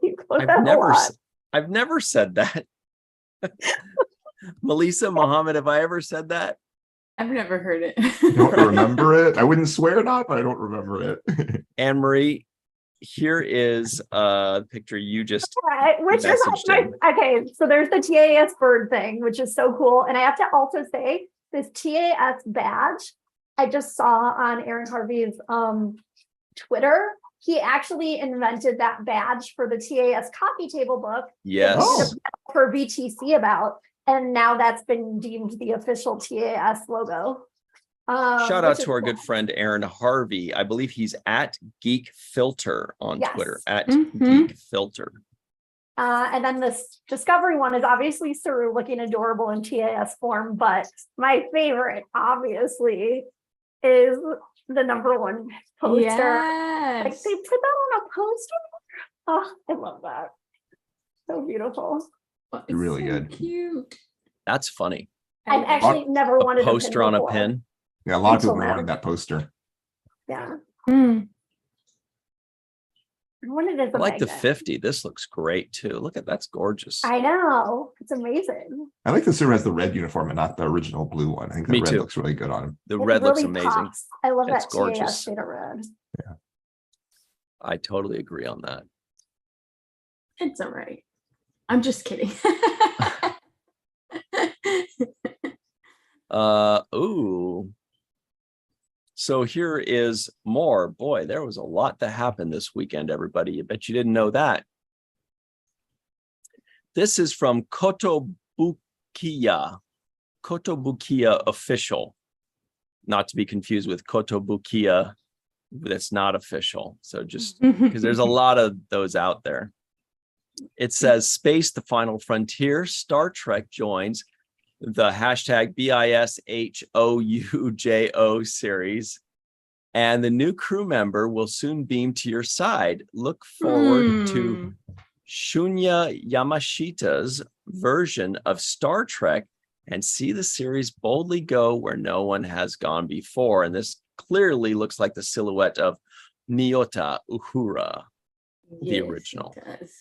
You quote that I've a never, lot. I've never said that. Melissa, Mohammed, have I ever said that? I've never heard it. I don't remember it. I wouldn't swear not, but I don't remember it. Anne Marie, here is a picture you just Right, which is messaged like in. okay, so there's the TAS bird thing, which is so cool. And I have to also say this TAS badge I just saw on Aaron Harvey's Twitter. He actually invented that badge for the TAS coffee table book Yes. Oh. for VTC about, and now that's been deemed the official TAS logo. Shout out which is to our cool. good friend Aaron Harvey. I believe he's at Geek Filter on Yes. Twitter. At Mhm. Geek Filter. And then this discovery one is obviously Saru looking adorable in TAS form, but my favorite, obviously, is the #1 poster. Like Yes. they put that on a poster. Oh, I love that. So beautiful. Oh, You're really so good. Cute. That's funny. I've actually never A wanted poster a pin on a before. pin. Yeah, a lot of people Until now. wanted that poster. Yeah, Mm. I wanted it as I a like the magnet. 50. This looks great too. Look at that's gorgeous. I know, it's amazing. I like the Sue has the red uniform and not the original blue one. I think the Me red too. looks really good on him. The It red looks really amazing. pops. I love It's that gorgeous. TAS shade of red. I totally agree on that. It's all right. I'm just kidding. Ooh. So here is more. Boy, there was a lot that happened this weekend, everybody. I bet you didn't know that. This is from Kotobukiya. Kotobukiya official. Not to be confused with Kotobukiya that's not official. So just because there's a lot of those out there. It says Space, the Final Frontier. Star Trek joins the hashtag BISHOUJO series. And the new crew member will soon beam to your side. Look forward to Shunya Yamashita's version of Star Trek and see the series boldly go where no one has gone before. And this clearly looks like the silhouette of Nyota Uhura, the original. It does.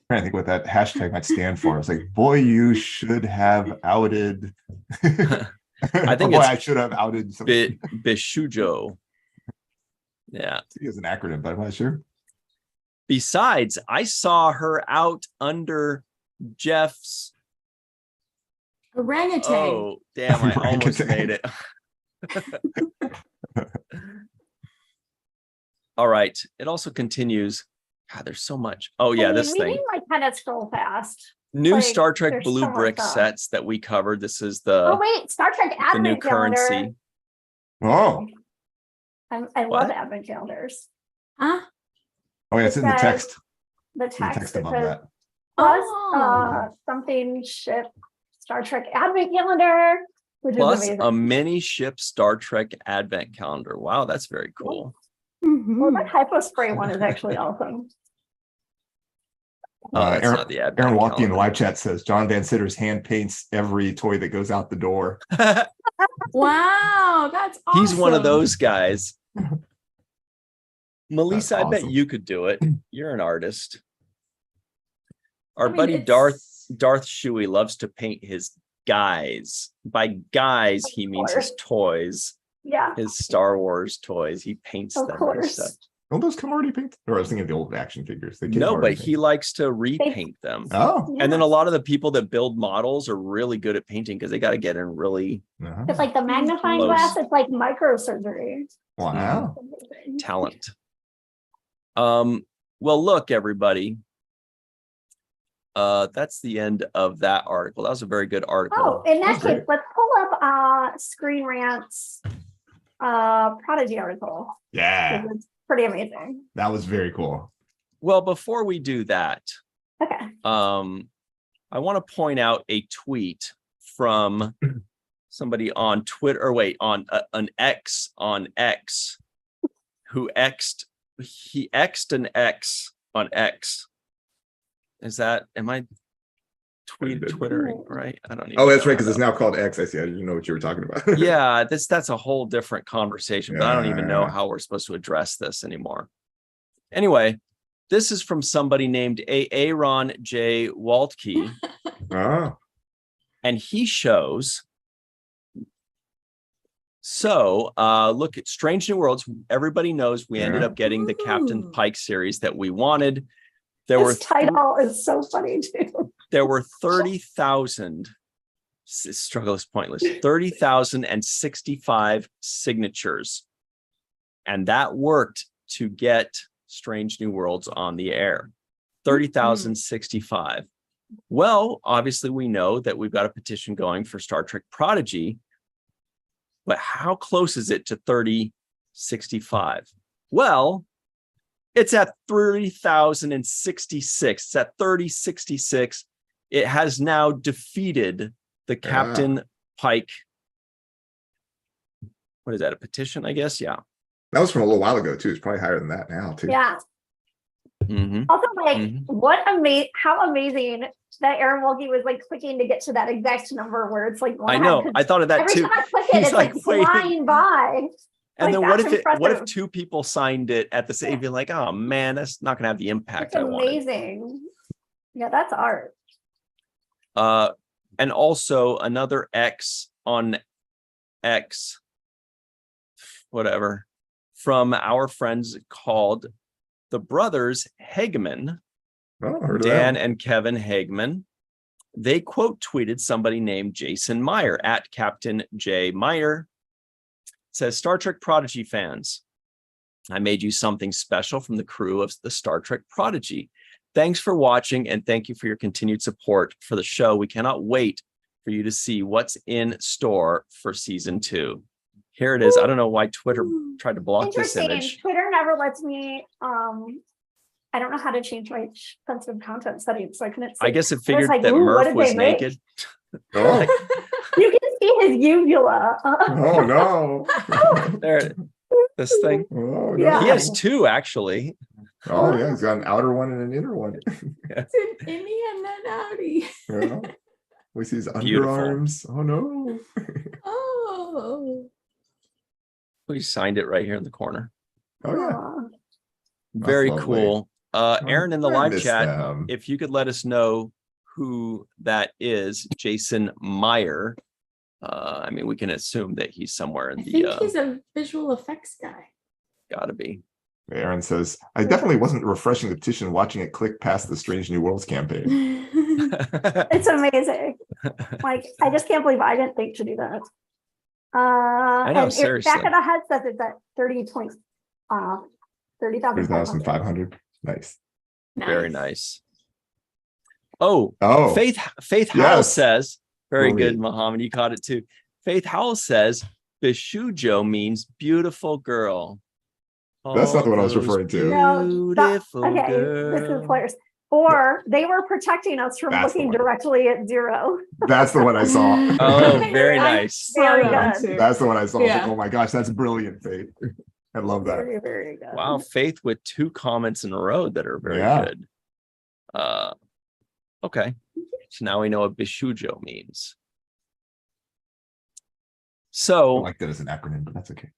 Trying to think what that hashtag might stand for. It's like, boy, you should have outed. I think boy, it's I should have outed something. Bishujo. Yeah. It's an acronym, but I'm not sure. Besides, I saw her out under Jeff's. Orangutan. Oh, damn, I almost made it. All right. It also continues. God, there's so much. Oh, yeah, this we thing. need like kind of scroll fast. New like, Star Trek there's Blue so much Brick stuff. sets that we covered. This is Oh the wait, Star Trek new advent calendar. currency. Oh, I love What? advent calendars. Huh? oh, yeah, it's in the It says- text. The It's in the text, text it above says that. plus Oh. something ship Star Trek advent calendar, which Plus is a amazing. mini ship Star Trek advent calendar. Wow, that's very cool. Well, Mhm. that hypo spray one is actually awesome. Oh, that's Aaron- not the advent Aaron Walkie in the calendar. live chat says John Van Sitter's hand paints every toy that goes out the door. Wow, that's awesome. He's one of those guys. Melissa, That's I bet awesome. you could do it. You're an artist. Our I mean, buddy it's- Darth Shuey loves to paint his guys. By guys, he means his toys, Yeah, his Star Wars toys. He paints of them and course. stuff. Don't those come already painted? Or I was thinking of the old action figures. They came No, already but he likes to repaint them. painted. Oh, And then Yeah. a lot of the people that build models are really good at painting because they got to get in really uh-huh. It's like the magnifying Close. glass. It's like microsurgery. Wow. It's amazing. talent. Well, look, everybody. That's the end of that article. That was a very good article. Oh, in that That's case, great. let's pull up Screen Rant's Prodigy article. Yeah, 'Cause it's pretty amazing. that was very cool. Well, before we do that, Okay. I want to point out a tweet from somebody on Twitter, or wait, on an X on X, who he X'd an X on X. Am I twittering right? I don't even Oh, that's know right, because how it's now called X. I see. I didn't know what you were talking about. yeah, that's a whole different conversation, but I don't even know Yeah. how we're supposed to address this anymore. Anyway, this is from somebody named Aaron J. Waltke, Oh, and he shows. So look at Strange New Worlds. Everybody knows we ended Yeah. up getting the Captain Ooh. Pike series that we wanted. There were This title is so funny too. 30,000. Struggle is pointless. 30,065 signatures, and that worked to get Strange New Worlds on the air. 30,065. Well, obviously we know that we've got a petition going for Star Trek Prodigy, but how close is it to 3065? Well, it's at 30,066. It's at 3066. It has now defeated the Captain Pike. What is that? A petition, I guess? Yeah. that was from a little while ago too. It's probably higher than that now too. Yeah. Mm-hmm. Also, like, Mhm. how amazing that Aaron Wolke was like clicking to get to that exact number where it's like I know. I thought of that every too. time I click it, He's it's like waiting. flying by. And Like, then what that's if impressive. two people signed it at the same? Be like, oh man, that's not going to have the impact It's I wanted. amazing. Yeah, that's art. And also another X on X, whatever, from our friends called the brothers Hageman, Oh, I heard of Dan that. and Kevin Hageman. They quote tweeted somebody named Jason Meyer at Captain J. Meyer. It says, Star Trek Prodigy fans, I made you something special from the crew of the Star Trek Prodigy. Thanks for watching, and thank you for your continued support for the show. We cannot wait for you to see what's in store for season 2. Here it is. I don't know why Twitter tried to block this Interesting. image. Twitter never lets me. I don't know how to change my sensitive content settings, so I couldn't. I guess it I was figured like, that ooh, what Murph did was they make? naked. Oh, You can see his uvula. oh no. There, this thing. Oh no. Yeah. He has 2, actually. Oh yeah, he's got an outer one and an inner one. It's an Indy and an Audi. Yeah. We see his Beautiful. underarms. Oh no. Oh. We signed it right here in the corner. Oh yeah. Aw. Very lovely. cool. Aaron in the I live miss chat, them. if you could let us know who that is, Jason Meyer. I mean, we can assume that he's somewhere in I the think he's a visual effects guy. gotta be. Aaron says, I definitely wasn't refreshing the petition watching it click past the Strange New Worlds campaign. It's amazing. Like, I just can't believe I didn't think to do that. I know, and seriously. Back of the head says it's at 30,500. 30,500. Nice. Very nice. Oh, Oh, Faith Howell yes. says, very Great. good, Muhammad. You caught it too. Faith Howell says, Bishujo means beautiful girl. That's not the one I All was those referring to. No, Beautiful okay, girl. this is hilarious. Or they were protecting us from That's the looking one. directly at zero. That's the one I saw. Oh, I very saw nice. Very that good. too. That's the one I saw. I was like, Yeah. oh my gosh, that's brilliant, Faith. I love that. Very, very good. Wow, Faith with 2 comments in a row that are very Yeah. good. Okay. So now we know what Bishujo means. I So like that as an acronym, but that's okay.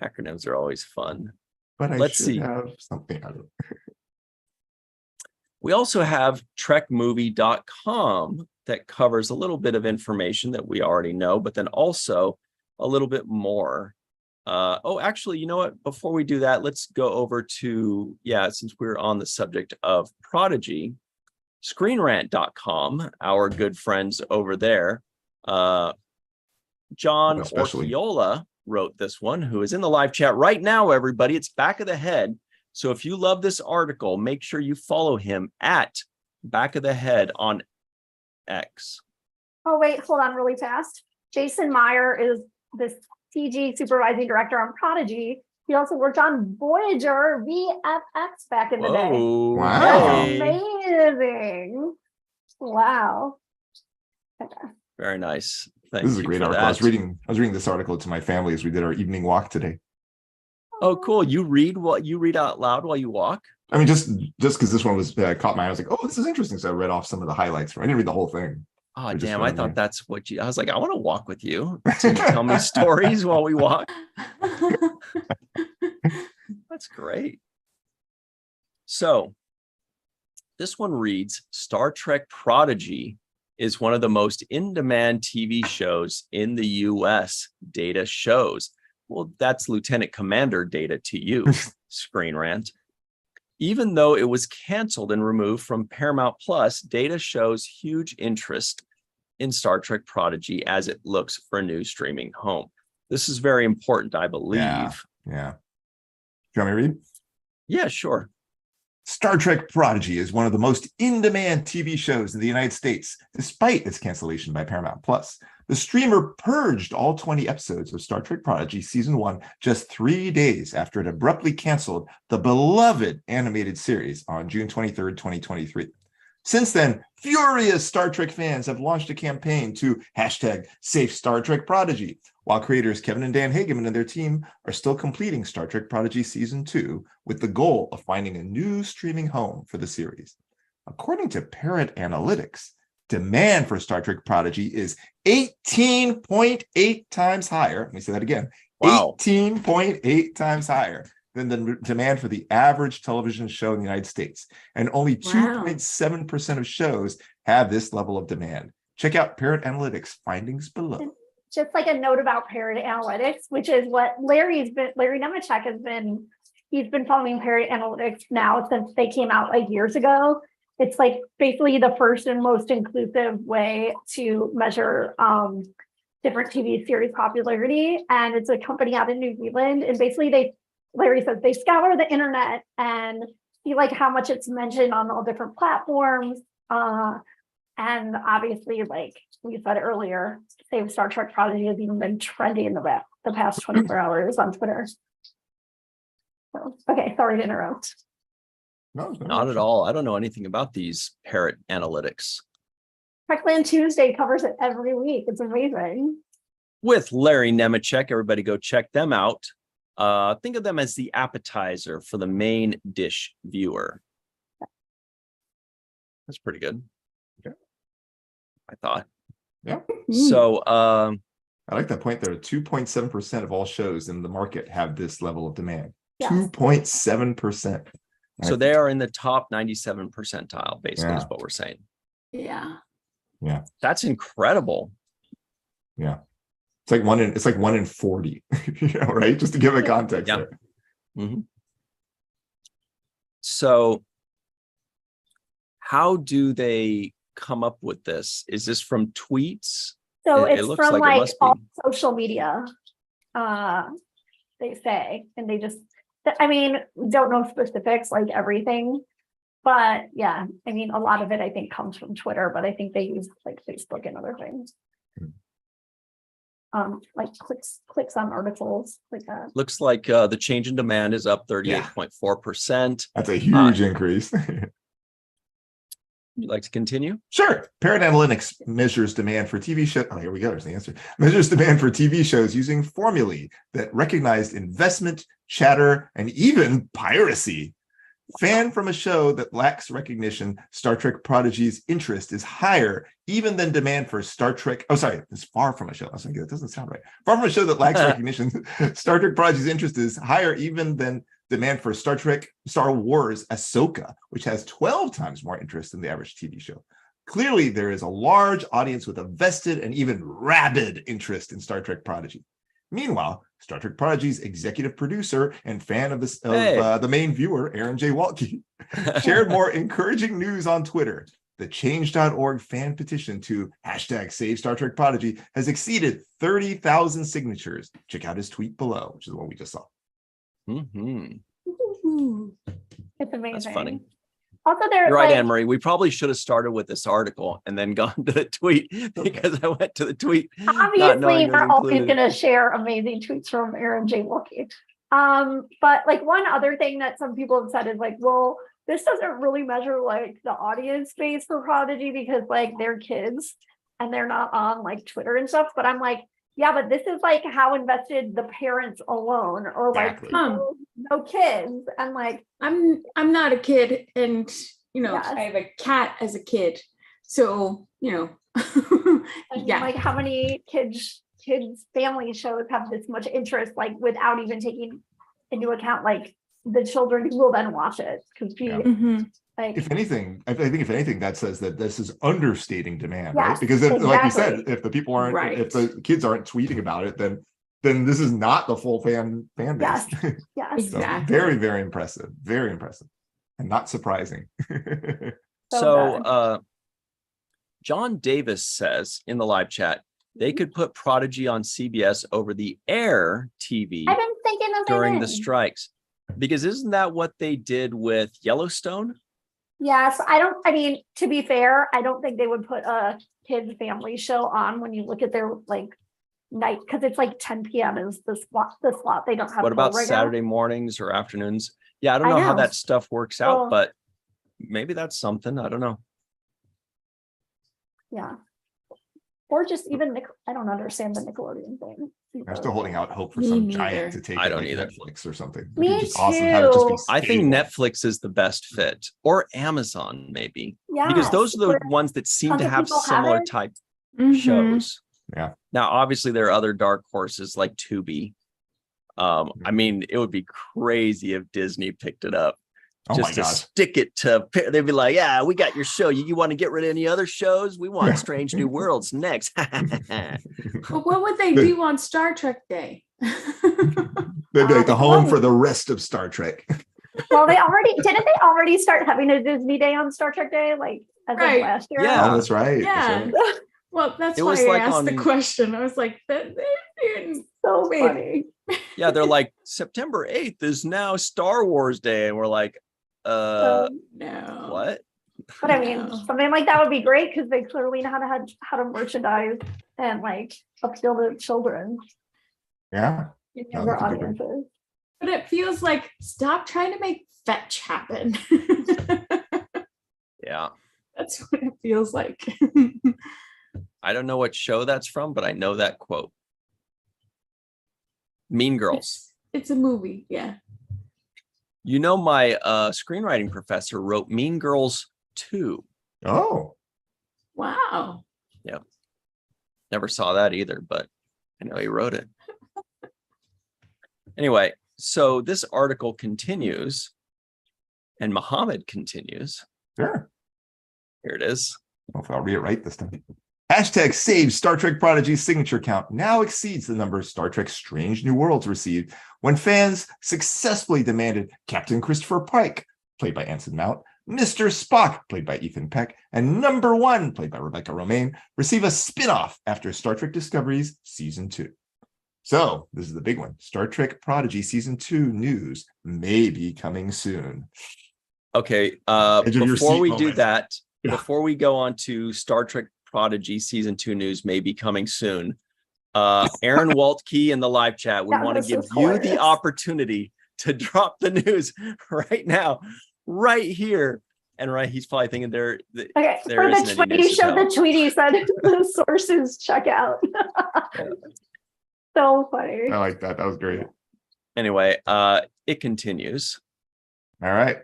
acronyms are always fun. But I Let's should see. have something. I don't know. We also have trekmovie.com that covers a little bit of information that we already know, but then also a little bit more. Actually, you know what? Before we do that, let's go over to, since we're on the subject of Prodigy, screenrant.com, our good friends over there. John Especially. Orchiola wrote this one, who is in the live chat right now, everybody. It's Back of the Head. So if you love this article, make sure you follow him at Back of the Head on X. Oh, wait, hold on really fast. Jason Meyer is the CG supervising director on Prodigy. He also worked on Voyager VFX back in the day. Whoa. Wow. Hey. Amazing. Wow. Okay. Very nice. Thank This is a you great for article. I that. was reading this article to my family as we did our evening walk today. Oh, cool. You read out loud while you walk? I mean, just because this one was caught my eye, I was like, oh, this is interesting. So I read off some of the highlights. I didn't read the whole thing. Oh, I just damn. went I in thought there. that's what I was like, I want to walk with you. So you tell me stories while we walk. That's great. So this one reads, Star Trek Prodigy is one of the most in-demand TV shows in the US, data shows. Well, that's Lieutenant Commander data to you, Screen Rant. Even though it was canceled and removed from Paramount Plus, data shows huge interest in Star Trek Prodigy as it looks for a new streaming home. This is very important, I believe. Yeah. Do you want me to read? Yeah, sure. Star Trek Prodigy is one of the most in-demand TV shows in the United States, despite its cancellation by Paramount Plus. The streamer purged all 20 episodes of Star Trek Prodigy Season 1 just 3 days after it abruptly canceled the beloved animated series on June 23rd, 2023. Since then, furious Star Trek fans have launched a campaign to #Save Star Trek Prodigy, while creators Kevin and Dan Hageman and their team are still completing Star Trek Prodigy Season 2 with the goal of finding a new streaming home for the series. According to Parrot Analytics, demand for Star Trek Prodigy is 18.8 times higher. Let me say that again. Wow. 18.8 times higher than the demand for the average television show in the United States. And only 2.7% of shows have this level of demand. Check out Parrot Analytics findings below. Just like a note about Parrot Analytics, which is what Larry Nemechek has been, he's been following Parrot Analytics now since they came out like years ago. It's like basically the first and most inclusive way to measure different TV series popularity. And it's a company out in New Zealand. And basically Larry says they scour the internet and see like how much it's mentioned on all different platforms. And obviously, like we said earlier, Save Star Trek Prodigy has even been trending in the past 24 hours on Twitter. So, okay, sorry to interrupt. No, Not at all. I don't know anything about these Parrot Analytics. Trekland Tuesday covers it every week. It's amazing. With Larry Nemechek, everybody go check them out. Think of them as the appetizer for the main dish viewer. That's pretty good. Okay. I thought. Yeah. So I like that point there. 2.7% of all shows in the market have this level of demand. Yes. 2.7%. so they are in the top 97 percentile, basically, is Yeah. what we're saying. Yeah. Yeah. That's incredible. Yeah. It's like one in 40, right? Just to give a context Yeah. there. Mhm. So how do they come up with this? Is this from tweets? So It it's looks from like it like must all be. social media, they say, and they just, I mean, don't know specifics like everything, but yeah, I mean, a lot of it I think comes from Twitter, but I think they use like Facebook and other things. Like clicks on articles like that. Looks like the change in demand is up 38.4%. That's a huge increase. You'd like to continue? Sure. Parrot Analytics measures demand for TV shows. Oh, here we go. There's the answer. Measures demand for TV shows using formulae that recognized investment, chatter, and even piracy. Fan from a show that lacks recognition, Star Trek Prodigy's interest is higher even than demand for Star Trek. Oh, sorry, it's far from a show. I was thinking, that doesn't sound right. Far from a show that lacks recognition, Star Trek Prodigy's interest is higher even than demand for Star Wars Ahsoka, which has 12 times more interest than the average TV show. Clearly, there is a large audience with a vested and even rabid interest in Star Trek Prodigy. Meanwhile, Star Trek Prodigy's executive producer and fan of the main viewer, Aaron J. Waltke, shared more encouraging news on Twitter. The change.org fan petition to #Save Star Trek Prodigy has exceeded 30,000 signatures. Check out his tweet below, which is the one we just saw. Mm-hmm. It's amazing. That's funny. Also, they're You're right, like, Anne-Marie. We probably should have started with this article and then gone to the tweet because I went to the tweet. obviously we're always going to share amazing tweets from Aaron J. Wilkie. But like one other thing that some people have said is like, well, this doesn't really measure like the audience base for Prodigy because like they're kids. and they're not on like Twitter and stuff. But I'm like, yeah, but this is like how invested the parents alone, or like Exactly. people, no kids. I'm like, I'm not a kid, and Yes. I have a cat as a kid, so and yeah. like how many kids family shows have this much interest, like without even taking into account like the children who will then watch it. Because Mhm. like, If anything, I think if anything, that says that this is understating demand, Yes, right? Because if, like you said, exactly. if the people aren't, Right. if the kids aren't tweeting about it, then this is not the full fan base. yes, yes. So Exactly. very, very impressive, and not surprising. So good. John Davis says in the live chat, they could put Prodigy on CBS over the air TV I've been thinking the same during the thing. strikes. Because isn't that what they did with Yellowstone? Yes, I mean, to be fair, I don't think they would put a kids family show on when you look at their like night, because it's like 10 p.m. is the slot. They don't have What about full regular. Saturday mornings or afternoons? Yeah, I don't I know how know. that stuff works out, Well- but maybe that's something. I don't know. Yeah. Or just even I don't understand the Nickelodeon thing. I'm still holding out hope for Me some neither. giant to take I it, don't like either. Netflix or something. It'd Me be just awesome to have it just be too. I think stable. Netflix is the best fit, or Amazon maybe, Yeah. because those are the ones that seem tons to of have people have similar it. type Mhm. shows. Yeah. Now, obviously, there are other dark horses like Tubi. I mean, it would be crazy if Disney picked it up. Oh Just my to gosh. stick it to, they'd be like, yeah, we got your show. You want to get rid of any other shows? We want Strange New Worlds next. But what would they do on Star Trek Day? They'd be like the home for the rest of Star Trek. Well, didn't they already start having a Disney Day on Star Trek Day, like as Right. of last year? Yeah. Oh, that's right. Yeah. That's right. Well, that's It why was I like asked the on- question. I was like, that didn't. So Wait. funny. Yeah, they're like, September 8th is now Star Wars Day. And we're like, No. what? But I mean, No. something like that would be great because they clearly know how to merchandise and like appeal to children, Yeah. younger that could be great. audiences. But it feels like, stop trying to make fetch happen. Yeah. That's what it feels like. I don't know what show that's from, but I know that quote. Mean Girls. It's a movie. Yeah. You know, my screenwriting professor wrote Mean Girls 2. Oh, Wow. Never saw that either, but I know he wrote it. Anyway, so this article continues, and Muhammad continues. sure. Here it is. Hopefully I'll read it right this time. Hashtag save Star Trek Prodigy's signature count now exceeds the number Star Trek Strange New Worlds received when fans successfully demanded Captain Christopher Pike, played by Anson Mount, Mr. Spock, played by Ethan Peck, and Number One, played by Rebecca Romaine, receive a spin-off after Star Trek Discovery's Season 2. So, this is the big one. Star Trek Prodigy Season 2 news may be coming soon. Okay, Edge of your before seat we do moment. that, Yeah. before we go on to Star Trek Prodigy Season 2 news may be coming soon, Aaron Waltke in the live chat would That want to was give so you hilarious. the opportunity to drop the news right now, right here. And right, he's probably thinking there Okay, There for the isn't any Tweety news to show, tell. the Tweety said the sources check out. So funny. I like that. That was great. Anyway, it continues. All right.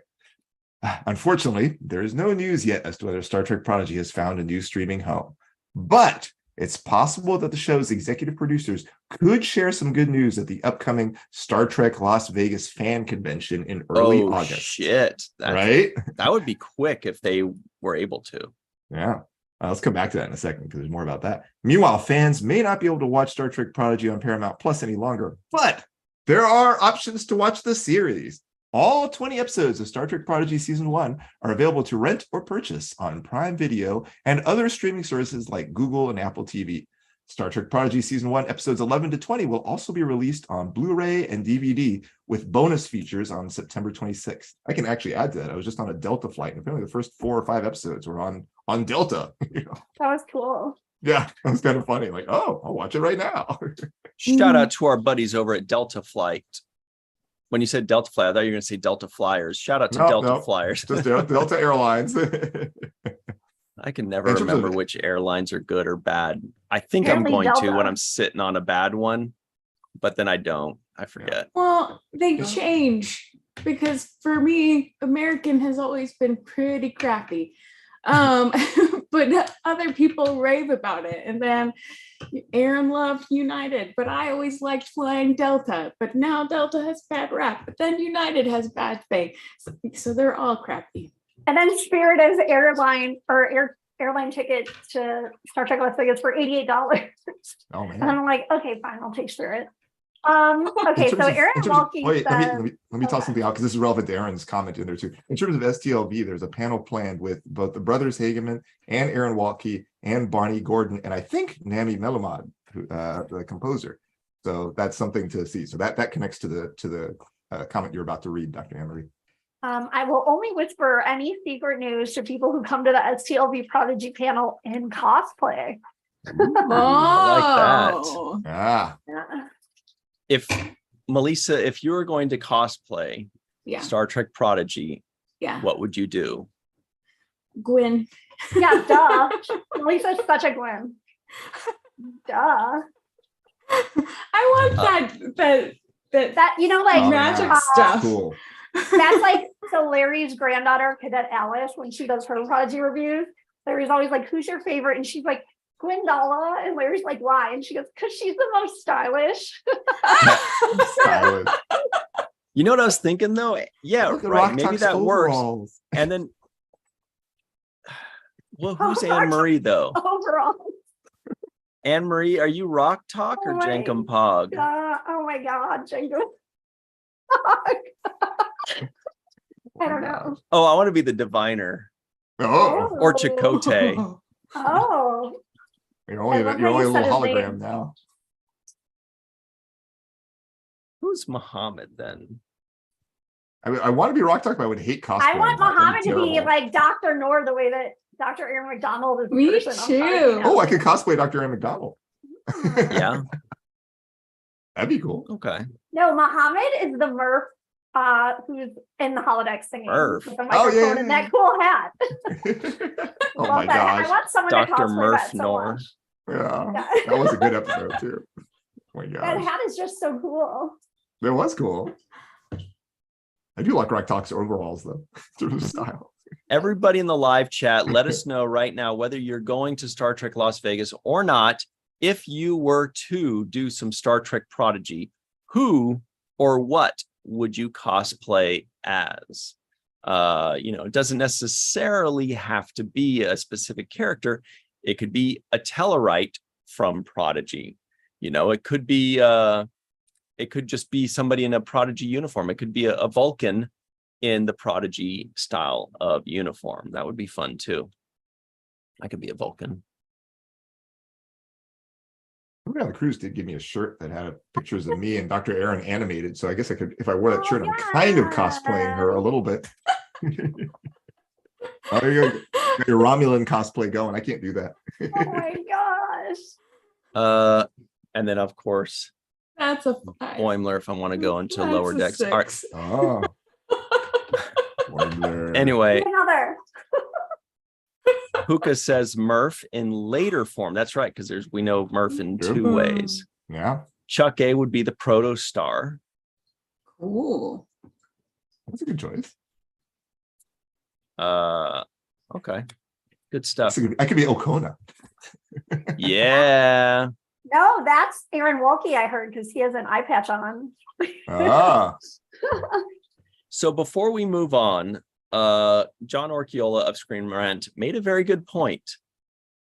Unfortunately, there is no news yet as to whether Star Trek Prodigy has found a new streaming home. But it's possible that the show's executive producers could share some good news at the upcoming Star Trek Las Vegas fan convention in early August. Shit. Right? That would be quick if they were able to. Yeah. Let's come back to that in a second because there's more about that. Meanwhile, fans may not be able to watch Star Trek Prodigy on Paramount Plus any longer, but there are options to watch the series. All 20 episodes of Star Trek Prodigy Season 1 are available to rent or purchase on Prime Video and other streaming services like Google and Apple TV. Star Trek Prodigy Season 1 episodes 11 to 20 will also be released on Blu-ray and DVD with bonus features on September 26th. I can actually add to that. I was just on a Delta flight, and apparently the first 4 or 5 episodes were on Delta. You know? That was cool. Yeah, that was kind of funny. Like, oh, I'll watch it right now. Shout out to our buddies over at Delta Flight. When you said Delta Flight, I thought you were going to say Delta Flyers. Shout out to No, Delta no. Flyers. Just Delta Airlines. I can never In terms of- remember which airlines are good or bad. I think Apparently I'm going to when Delta. I'm sitting on a bad one, but then I don't. I forget. Well, they Yeah. change because for me, American has always been pretty crappy. But other people rave about it. And then Aaron loved United, but I always liked flying Delta. But now Delta has bad rap, but then United has bad thing. So they're all crappy. And then Spirit is airline ticket to Star Trek Las Vegas for $88. Oh And man. I'm like, okay, fine, I'll take Spirit. In Okay, terms so of- Aaron in terms of- Walke wait, says, let me toss Okay. something out because this is relevant to Aaron's comment in there too. In terms of STLV, there's a panel planned with both the brothers Hageman and Aaron Walke and Barney Gordon, and I think Nami Melamod, the composer. So that's something to see. So that connects to the comment you're about to read, Dr. Anne-Marie. I will only whisper any secret news to people who come to the STLV Prodigy panel in cosplay. I like that. Oh, Ah, Yeah. If Melissa, if you were going to cosplay yeah, Star Trek Prodigy, yeah. what would you do? Gwen. Yeah, duh. Lisa's such a Gwen. Duh. I want that That, you know, like Oh, magic yeah. stuff. cool. that's like, so Larry's granddaughter, Cadet Alice, when she does her Prodigy reviews, Larry's always like, who's your favorite? And she's like, Gwendala. And Larry's like, why? And she goes, because she's the most stylish. Stylish. You know what I was thinking though? Yeah, Look at right. Rock Maybe Talk's that works. overalls. And then, well, who's Anne Marie though? Overall. Anne Marie, are you Rock Talk or Oh my Jenkum Pog? Oh my God, Django. I don't know. Oh, I want to be the diviner Oh, or Chakotay. Oh, you're only I love you're how only a you little said his hologram name. now. Who's Muhammad then? I want to be Rock Talk, but I would hate cosplay. I want Muhammad to be terrible. like Dr. Noor, the way that Dr. Aaron McDonald is. a Me person. I'm sorry, too. you know. Oh, I could cosplay Dr. Aaron McDonald. Yeah. That'd be cool. Okay. No, Muhammad is the Murph who's in the holodeck singing Murph. with the Oh, microphone yeah, and yeah, that cool hat. Oh Love my that hat. I gosh. want someone to Dr. cosplay Murph that so Noor. much. Yeah, Yeah. that was a good episode too. Oh my That gosh. hat is just so cool. That was cool. I do like Rock Talk's overalls though, in terms of style. Everybody in the live chat, let us know right now whether you're going to Star Trek Las Vegas or not. If you were to do some Star Trek Prodigy, who or what would you cosplay as? It doesn't necessarily have to be a specific character. It could be a Tellarite from Prodigy. It could be it could just be somebody in a Prodigy uniform. It could be a Vulcan in the Prodigy style of uniform. That would be fun too. I could be a Vulcan. Somebody on the cruise did give me a shirt that had pictures of me and Dr. Aaron animated. So I guess I could, if I wore that Oh, shirt, I'm kind of cosplaying her a little bit. Oh, there you go. Got your Romulan cosplay going. I can't do that. Oh my gosh. And then of course That's a 5. Boimler if I want to go into That's lower a decks. All right. 6. Oh. Wonder. Anyway, Another. Puka says Murph in later form. That's right, because we know Murph in True. two ways. Yeah, Chuck A would be the proto star. Ooh. that's a good choice. Okay. Good stuff. I could be Okona. Yeah. No, that's Aaron Walke, I heard, because he has an eye patch on. Ah, So before we move on, John Orchiola of Screen Rant made a very good point.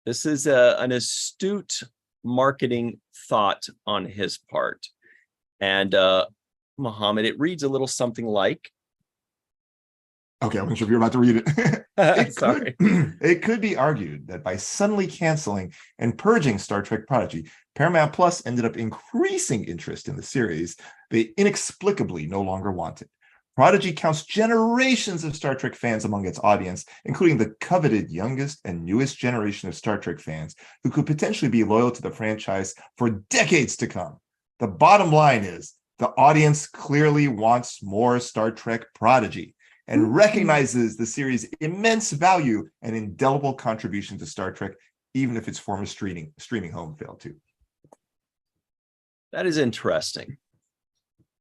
This is an astute marketing thought on his part. And Mohammed, it reads a little something like. okay, I'm not sure if you're about to read it. Sorry. It could be argued that by suddenly canceling and purging Star Trek Prodigy, Paramount Plus ended up increasing interest in the series they inexplicably no longer wanted. Prodigy counts generations of Star Trek fans among its audience, including the coveted youngest and newest generation of Star Trek fans who could potentially be loyal to the franchise for decades to come. The bottom line is the audience clearly wants more Star Trek Prodigy, and recognizes the series' immense value and indelible contribution to Star Trek, even if its former streaming home failed to. That is interesting.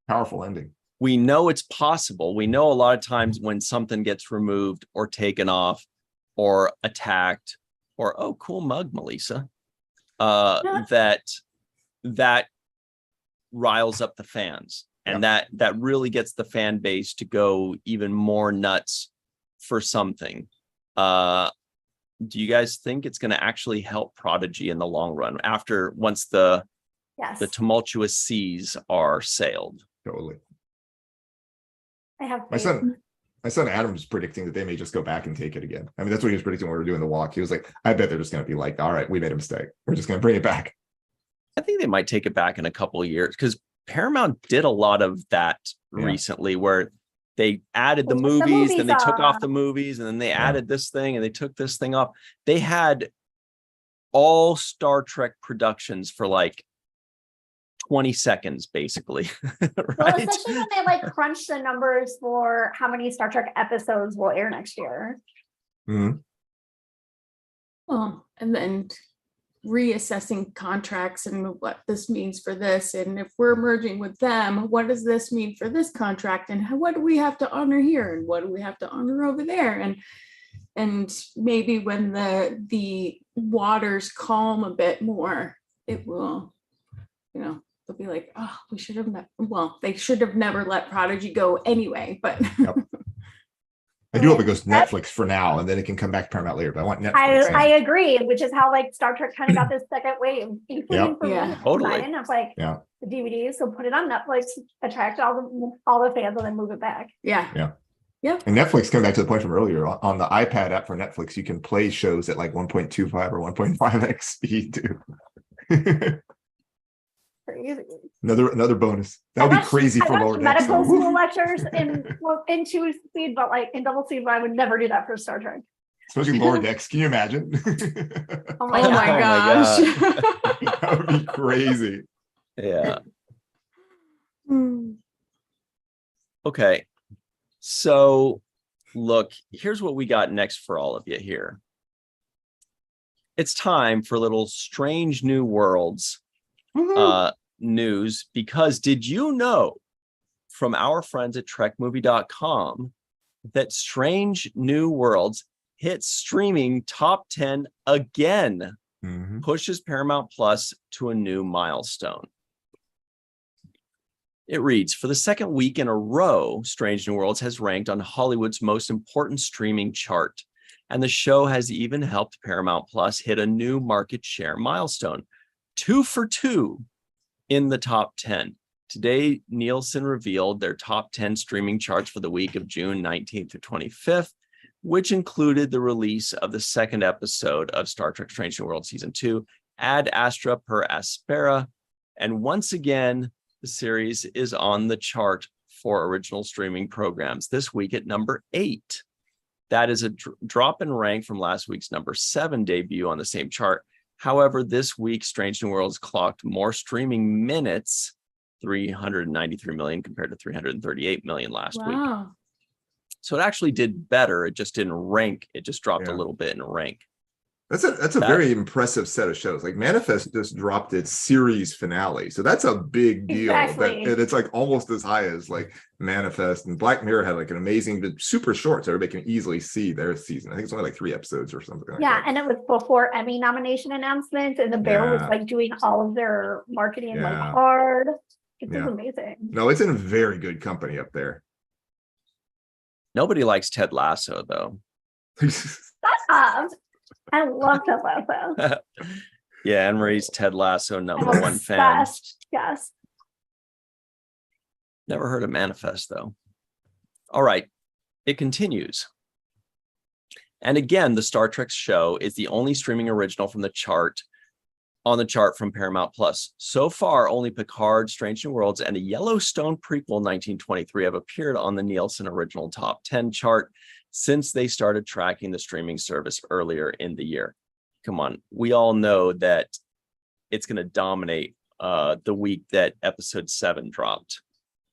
Powerful ending. We know it's possible. We know a lot of times when something gets removed or taken off or attacked or, oh, cool mug, Melissa, that riles up the fans. And that really gets the fan base to go even more nuts for something. Do you guys think it's going to actually help Prodigy in the long run once the tumultuous seas are sailed? Totally. I have my son Adam's predicting that they may just go back and take it again. I mean, that's what he was predicting when we were doing the walk. He was like, I bet they're just going to be like, all right, we made a mistake. We're just going to bring it back. I think they might take it back in a couple of years because Paramount did a lot of that recently where they added the movies, then they took off the movies, and then they added this thing and they took this thing off. They had all Star Trek productions for like 20 seconds, basically. Right? Well, especially when they like crunch the numbers for how many Star Trek episodes will air next year. Mm-hmm. Well, and then reassessing contracts and what this means for this, and if we're merging with them, what does this mean for this contract, and what do we have to honor here, and what do we have to honor over there, and maybe when the waters calm a bit more, it will, they'll be like, oh, we should have they should have never let Prodigy go anyway, but I do hope it goes to Netflix for now, and then it can come back to Paramount later. But I want Netflix. I agree, which is how like Star Trek kind of got this second wave, including for me, totally. of like the DVDs. So put it on Netflix, attract all the fans, and then move it back. And Netflix, coming back to the point from earlier, on the iPad app for Netflix, you can play shows at like 1.25 or 1.5x speed too. Crazy. Another bonus. That would be crazy for lower decks. Medical school lectures in 2 speed, but like in double speed, but I would never do that for Star Trek. Especially lower decks. Can you imagine? Oh my gosh. That would be crazy. Yeah. Okay. So look, here's what we got next for all of you here. It's time for little Strange New Worlds news, because did you know from our friends at trekmovie.com that Strange New Worlds hit streaming top 10 again, pushes Paramount Plus to a new milestone. It reads, for the second week in a row, Strange New Worlds has ranked on Hollywood's most important streaming chart, and the show has even helped Paramount Plus hit a new market share milestone, 2 for 2 in the top 10. Today, Nielsen revealed their top 10 streaming charts for the week of June 19th to 25th, which included the release of the second episode of Star Trek Strange New Worlds Season 2, Ad Astra per Aspera. And once again, the series is on the chart for original streaming programs this week at number 8. That is a drop in rank from last week's number 7 debut on the same chart. However, this week, Strange New Worlds clocked more streaming minutes, 393 million compared to 338 million last week. So it actually did better. It just didn't rank. It just dropped a little bit in rank. That's a very impressive set of shows. Like Manifest just dropped its series finale, so that's a big deal. Exactly. That it's like almost as high as like Manifest, and Black Mirror had like an amazing, but super short, so everybody can easily see their season. I think it's only like 3 episodes or something. Like that. And it was before Emmy nomination announcements, and the Bear was like doing all of their marketing like hard. It was amazing. No, it's in very good company up there. Nobody likes Ted Lasso, though. Stop. I love Ted Lasso. Yeah, Anne-Marie's Ted Lasso #1 fan. Yes. Never heard of Manifest, though. All right, it continues. And again, the Star Trek show is the only streaming original from the chart, on the chart from Paramount Plus. So far, only Picard, Strange New Worlds, and the Yellowstone prequel 1923 have appeared on the Nielsen original top 10 chart since they started tracking the streaming service earlier in the year. Come on, we all know that it's going to dominate the week that episode 7 dropped.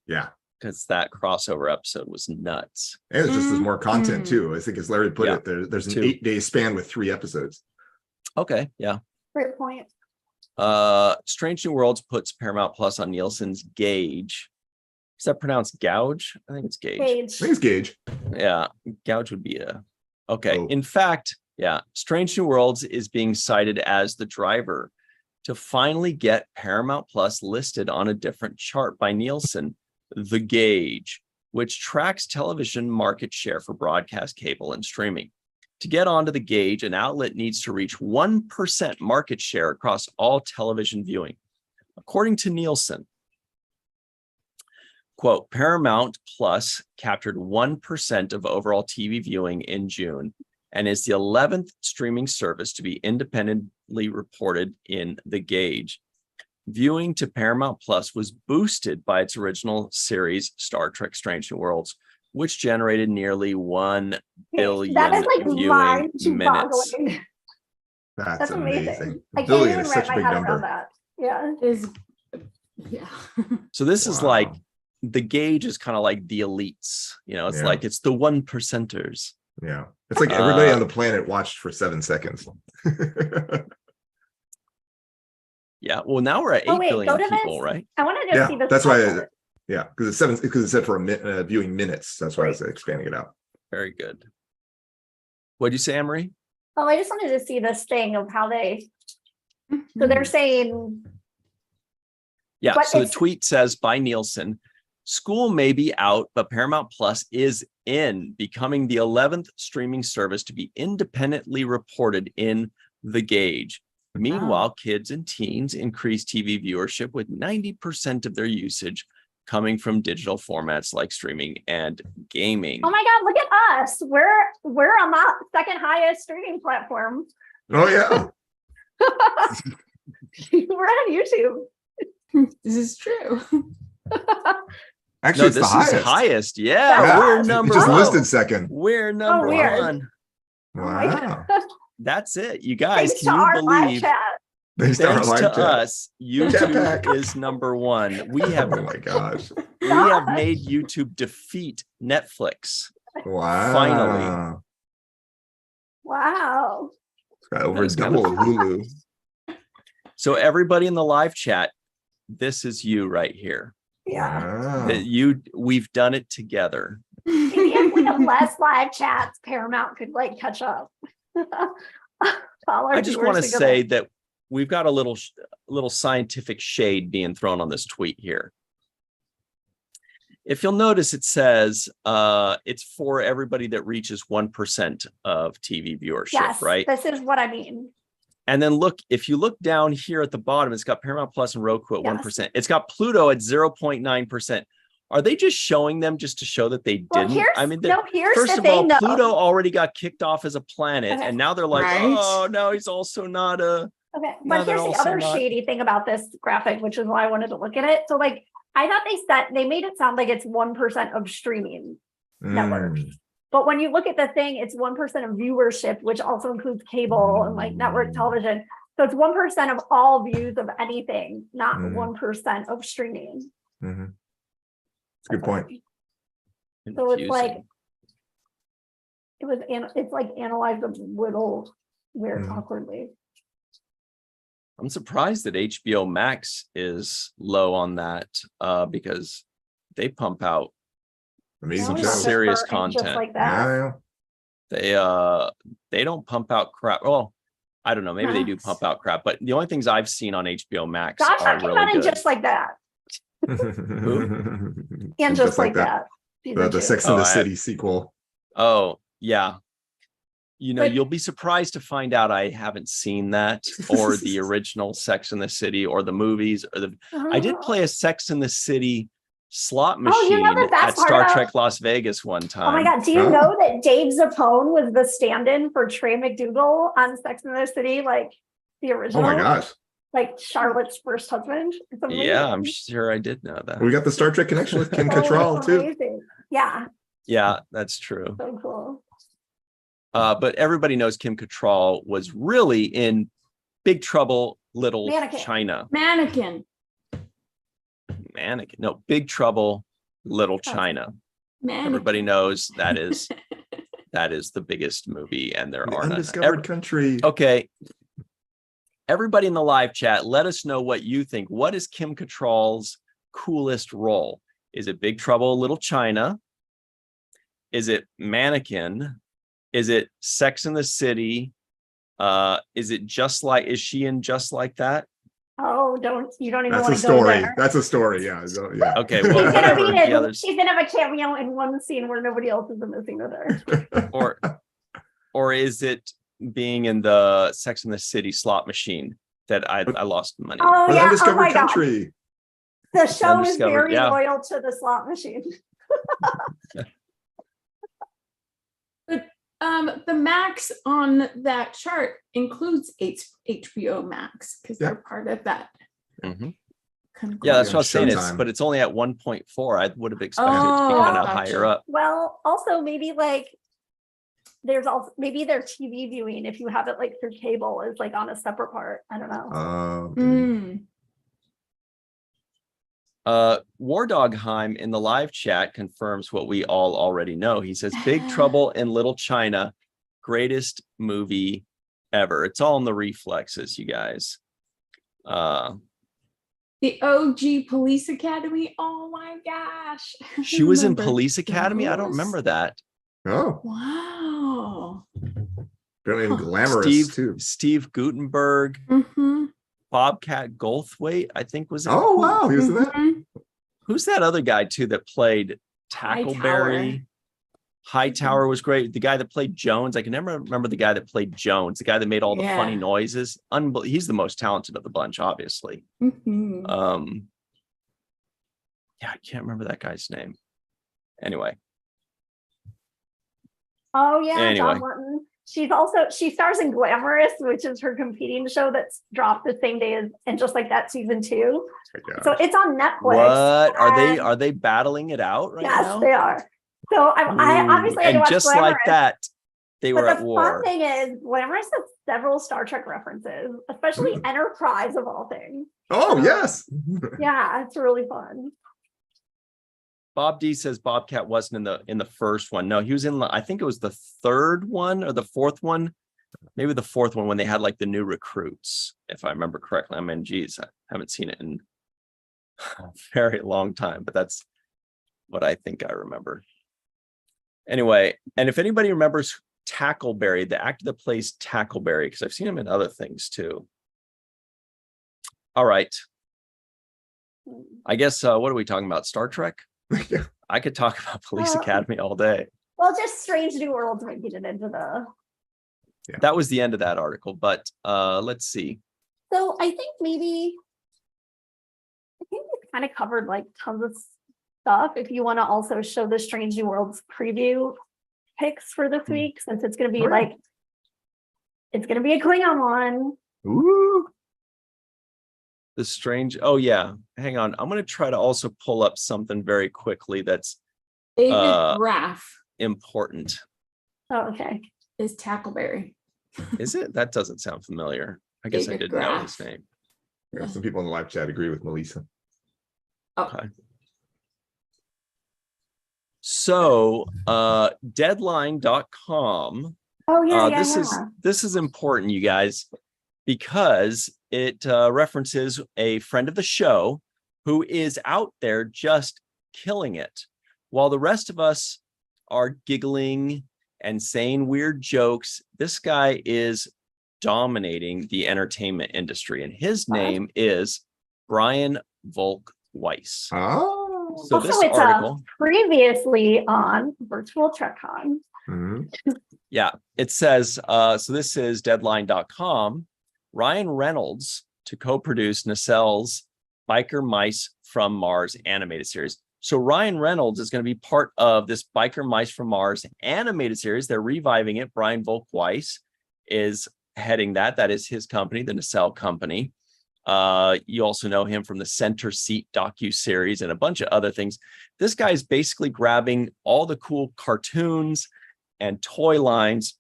Yeah. because that crossover episode was nuts. And it's just there's more content too. I think as Larry put Yeah. it, there's an 2. 8-day span with 3 episodes. Okay, yeah. Great point. Strange New Worlds puts Paramount Plus on Nielsen's Gauge. Is that pronounced gouge? I think it's Gauge. I Gauge. think it's Gauge. Yeah, gouge would be a okay. Oh. In fact, yeah, Strange New Worlds is being cited as the driver to finally get Paramount Plus listed on a different chart by Nielsen, the Gauge, which tracks television market share for broadcast, cable, and streaming. To get onto the Gauge, an outlet needs to reach 1% market share across all television viewing. According to Nielsen, quote, Paramount Plus captured 1% of overall TV viewing in June and is the 11th streaming service to be independently reported in the Gauge. Viewing to Paramount Plus was boosted by its original series, Star Trek Strange New Worlds, which generated nearly 1 billion That is like viewing minutes. mind-boggling. That's amazing. amazing. I can't Billion even is wrap such a my big head around number. that. Yeah. Is yeah. So this is Wow. like the Gauge is kind of like the elites, it's Yeah. like it's the 1%ers. Yeah. It's like everybody on the planet watched for 7 seconds. Yeah. Well, now we're at 8 Oh, wait, billion go to people, this. right? I want to just Yeah, see this. that's why chart. Yeah, because it's 7 because it said for viewing minutes. That's why I was expanding it out. Very good. What'd you say, Anne-Marie? Oh, I just wanted to see this thing of how they. So they're saying. Yeah. What So the is- tweet says by Nielsen, school may be out, but Paramount Plus is in, becoming the 11th streaming service to be independently reported in the Gauge. Meanwhile, kids and teens increase TV viewership with 90% of their usage coming from digital formats like streaming and gaming. Oh my God! Look at us. We're on that second highest streaming platform. Oh yeah. We're on YouTube. This is true. Actually, No, it's the this highest. is highest. Yeah, Yeah, we're It number just one. listed second. We're number weird. one. Oh my Wow. God. That's it. You guys, Thanks to can our you live believe? chat. Based on our Thanks live to chat. us, Jetpack. YouTube is number one. We have Oh my gosh. we have made YouTube defeat Netflix. Wow. Finally. Wow. It's got over That's kinda double Hulu. So everybody in the live chat, this is you right here. Yeah. Wow. That we've done it together. Maybe if we have less live chats, Paramount could like catch up. I just want to say that we've got a little scientific shade being thrown on this tweet here. If you'll notice, it says it's for everybody that reaches 1% of TV viewership, yes, right? this is what I mean. And then look, if you look down here at the bottom, it's got Paramount Plus and Roku at Yes. 1%. It's got Pluto at 0.9%. Are they just showing them just to show that they Well, didn't? I mean, here's first the of all, thing, though. Pluto already got kicked off as a planet, Okay. and now they're like, Right. oh, no, he's also not a. Okay, No, but they're here's the also other not- shady thing about this graphic, which is why I wanted to look at it. So like, I thought they made it sound like it's 1% of streaming networks. Mm. But when you look at the thing, it's 1% of viewership, which also includes cable and like network television. So it's 1% of all views of anything, not Mhm. 1% of streaming. Mhm. It's a good point. So it's like, Confusing. it's like analyzed a little weird Mhm. awkwardly. I'm surprised that HBO Max is low on that because they pump out Amazing Some No, show. just serious for- and just content. like that. Yeah. they don't pump out crap. Well, I don't know, maybe they do Max. pump out crap, but the only things I've seen on HBO Max Gosh, are that came really out in good. just like that. And just like that. The Season two. Sex and Oh, the I- City sequel. Oh, yeah. But- You'll be surprised to find out I haven't seen that or the original Sex and the City or the movies or I did play a Sex and the City slot Oh, machine you know the best at part Star about- Trek Las Vegas one time. Oh my God, do you Oh. know that Dave Zappone was the stand-in for Trey McDougal on Sex and the City, like the Oh original? my gosh. Like Charlotte's first husband? It's Yeah, I'm amazing. sure I did know that. We got the Star Trek connection with Kim Oh, Cattrall too. amazing. Yeah, Yeah, that's true. so cool. But everybody knows Kim Cattrall was really in Big Trouble Little Mannequin. China. Mannequin. Mannequin. No, Big Trouble Little China. Man, Everybody knows that is the biggest movie, and there The are none. undiscovered country. Okay. Everybody in the live chat, let us know what you think. What is Kim Cattrall's coolest role? Is it Big Trouble in Little China? Is it Mannequin? Is it Sex and the City? Is she in Just Like That? Oh, you don't even That's want a to go story. there. That's a story. Yeah. Yeah. Okay, She's well, gonna whatever. be The others, she's gonna have a cameo in one scene where nobody else is in the scene with her. or is it being in the Sex and the City slot machine that I lost money? Oh Or the yeah, oh undiscovered my god. country. The show is Undiscovered, very yeah. loyal to the slot machine. the Max on that chart includes HBO Max because Yeah. they're part of that. Mhm. conglomerate. Yeah, that's what I was saying. Showtime. But it's only at 1.4. I would have expected it to be Oh, kind of gotcha. higher up. Well, also maybe like there's also maybe their TV viewing if you have it like through cable is like on a separate part. I don't know. Mm. War Dogheim in the live chat confirms what we all already know. He says Big Trouble in Little China, greatest movie ever. It's all in the reflexes, you guys. The OG Police Academy. Oh my gosh. She was in Remember Police Academy. I don't those? remember that. Oh, Wow. apparently Huh. glamorous too. Steve Gutenberg, Mm-hmm. Bobcat Goldthwait, I think was it. Oh wow, he was in that. Mhm. Who's that other guy too that played Hightower. Tackleberry? Hightower was great. The guy that played Jones, I can never remember the guy that played Jones, the guy that made all the funny Yeah. noises. He's the most talented of the bunch, obviously. Mhm. Yeah, I can't remember that guy's name. Anyway, Oh yeah, Anyway. John Morton. She stars in Glamorous, which is her competing show that's dropped the same day as and Just Like That season 2. So it's on Netflix. what and- are they battling it out right yes, now? they are. So I Ooh, obviously had to and watch just Glamorous, like that, they but were at the war. fun thing is Glamorous has several Star Trek references, especially Enterprise of all things. Oh yes. Yeah, it's really fun. Bob D says Bobcat wasn't in the first one. No, he was in. I think it was the third one or the fourth one, maybe the fourth one when they had like the new recruits, if I remember correctly. I mean, geez, I haven't seen it in a very long time, but that's what I think I remember. Anyway, and if anybody remembers Tackleberry, the actor that plays Tackleberry, because I've seen him in other things too. All right, I guess what are we talking about? Star Trek? Yeah. I could talk about Police Well- Academy all day. Well, just Strange New Worlds making it into the. That was the end of that article, but let's see. So I think we kind of covered like tons of stuff. If you want to also show the Strange New Worlds preview picks for this week, since it's going to be Oh, yeah. it's going to be a Klingon one. Ooh. The strange. Oh yeah, hang on. I'm going to try to also pull up something very quickly that's David Graff important. Oh, okay. is Tackleberry. Is it? That doesn't sound familiar. I guess I David didn't know his Graff. name. Yeah, some people in the live chat agree with Melissa. Okay. So deadline.com. Oh yeah, This is important, you guys, because it references a friend of the show who is out there just killing it, while the rest of us are giggling and saying weird jokes. This guy is dominating the entertainment industry, and his name is Brian Volk Weiss. Oh. So also, this it's article, previously on Virtual TrekCon. Mhm. yeah, it says, so this is deadline.com. Ryan Reynolds to co-produce Nacelle's Biker Mice from Mars animated series. So Ryan Reynolds is going to be part of this Biker Mice from Mars animated series. They're reviving it. Brian Volk Weiss is heading that. That is his company, the Nacelle company. You also know him from the Center Seat docu-series and a bunch of other things. This guy is basically grabbing all the cool cartoons and toy lines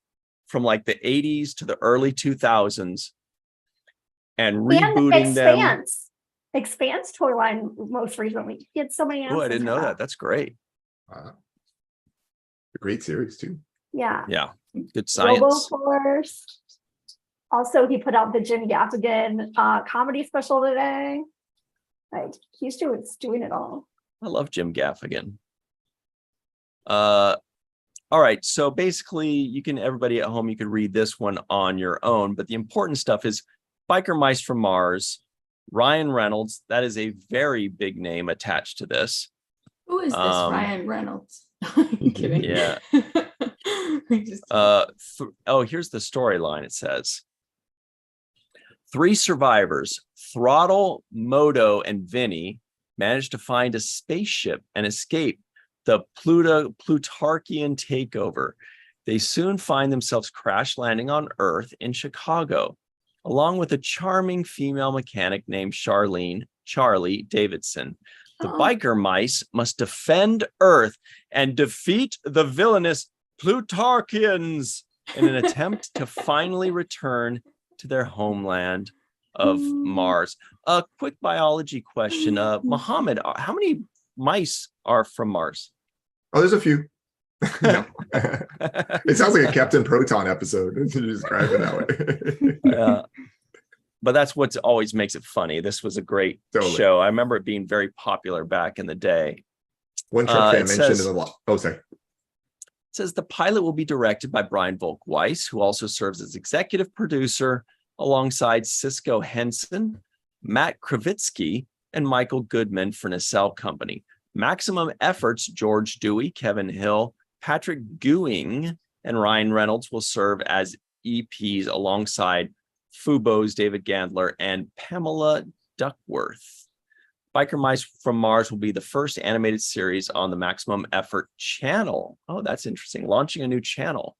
from like the 80s to the early 2000s and rebooting them. Expanse. Expanse toy line most recently. He had so many Oh, I announcements didn't for know that. That's great. A great series too. Yeah. Yeah, good science. RoboForce. Also, he put out the Jim Gaffigan comedy special today. Like he's doing it all. I love Jim Gaffigan. All right, so basically, everybody at home, you can read this one on your own. But the important stuff is Biker Mice from Mars. Ryan Reynolds. That is a very big name attached to this. Who is this Ryan Reynolds? I'm kidding. Yeah. Here's the storyline. It says 3 survivors, Throttle, Moto, and Vinny, managed to find a spaceship and escape the Plutarchian takeover. They soon find themselves crash landing on Earth in Chicago, along with a charming female mechanic named Charlie Davidson. The biker mice must defend Earth and defeat the villainous Plutarchians in an attempt to finally return to their homeland of Mars. A quick biology question. Mohammed, how many mice are from Mars? Oh, there's a few. No. It sounds like a Captain Proton episode to describe it that way. But that's what always makes it funny. This was a great show. I remember it being very popular back in the day. One Trek fan mentioned in the law. Oh, sorry. It says the pilot will be directed by Brian Volk-Weiss, who also serves as executive producer alongside Cisco Henson, Matt Kravitsky, and Michael Goodman for Nacelle Company. Maximum Efforts, George Dewey, Kevin Hill, Patrick Gouing, and Ryan Reynolds will serve as EPs alongside Fubo's David Gandler and Pamela Duckworth. Biker Mice from Mars will be the first animated series on the Maximum Effort channel. Oh, that's interesting. Launching a new channel,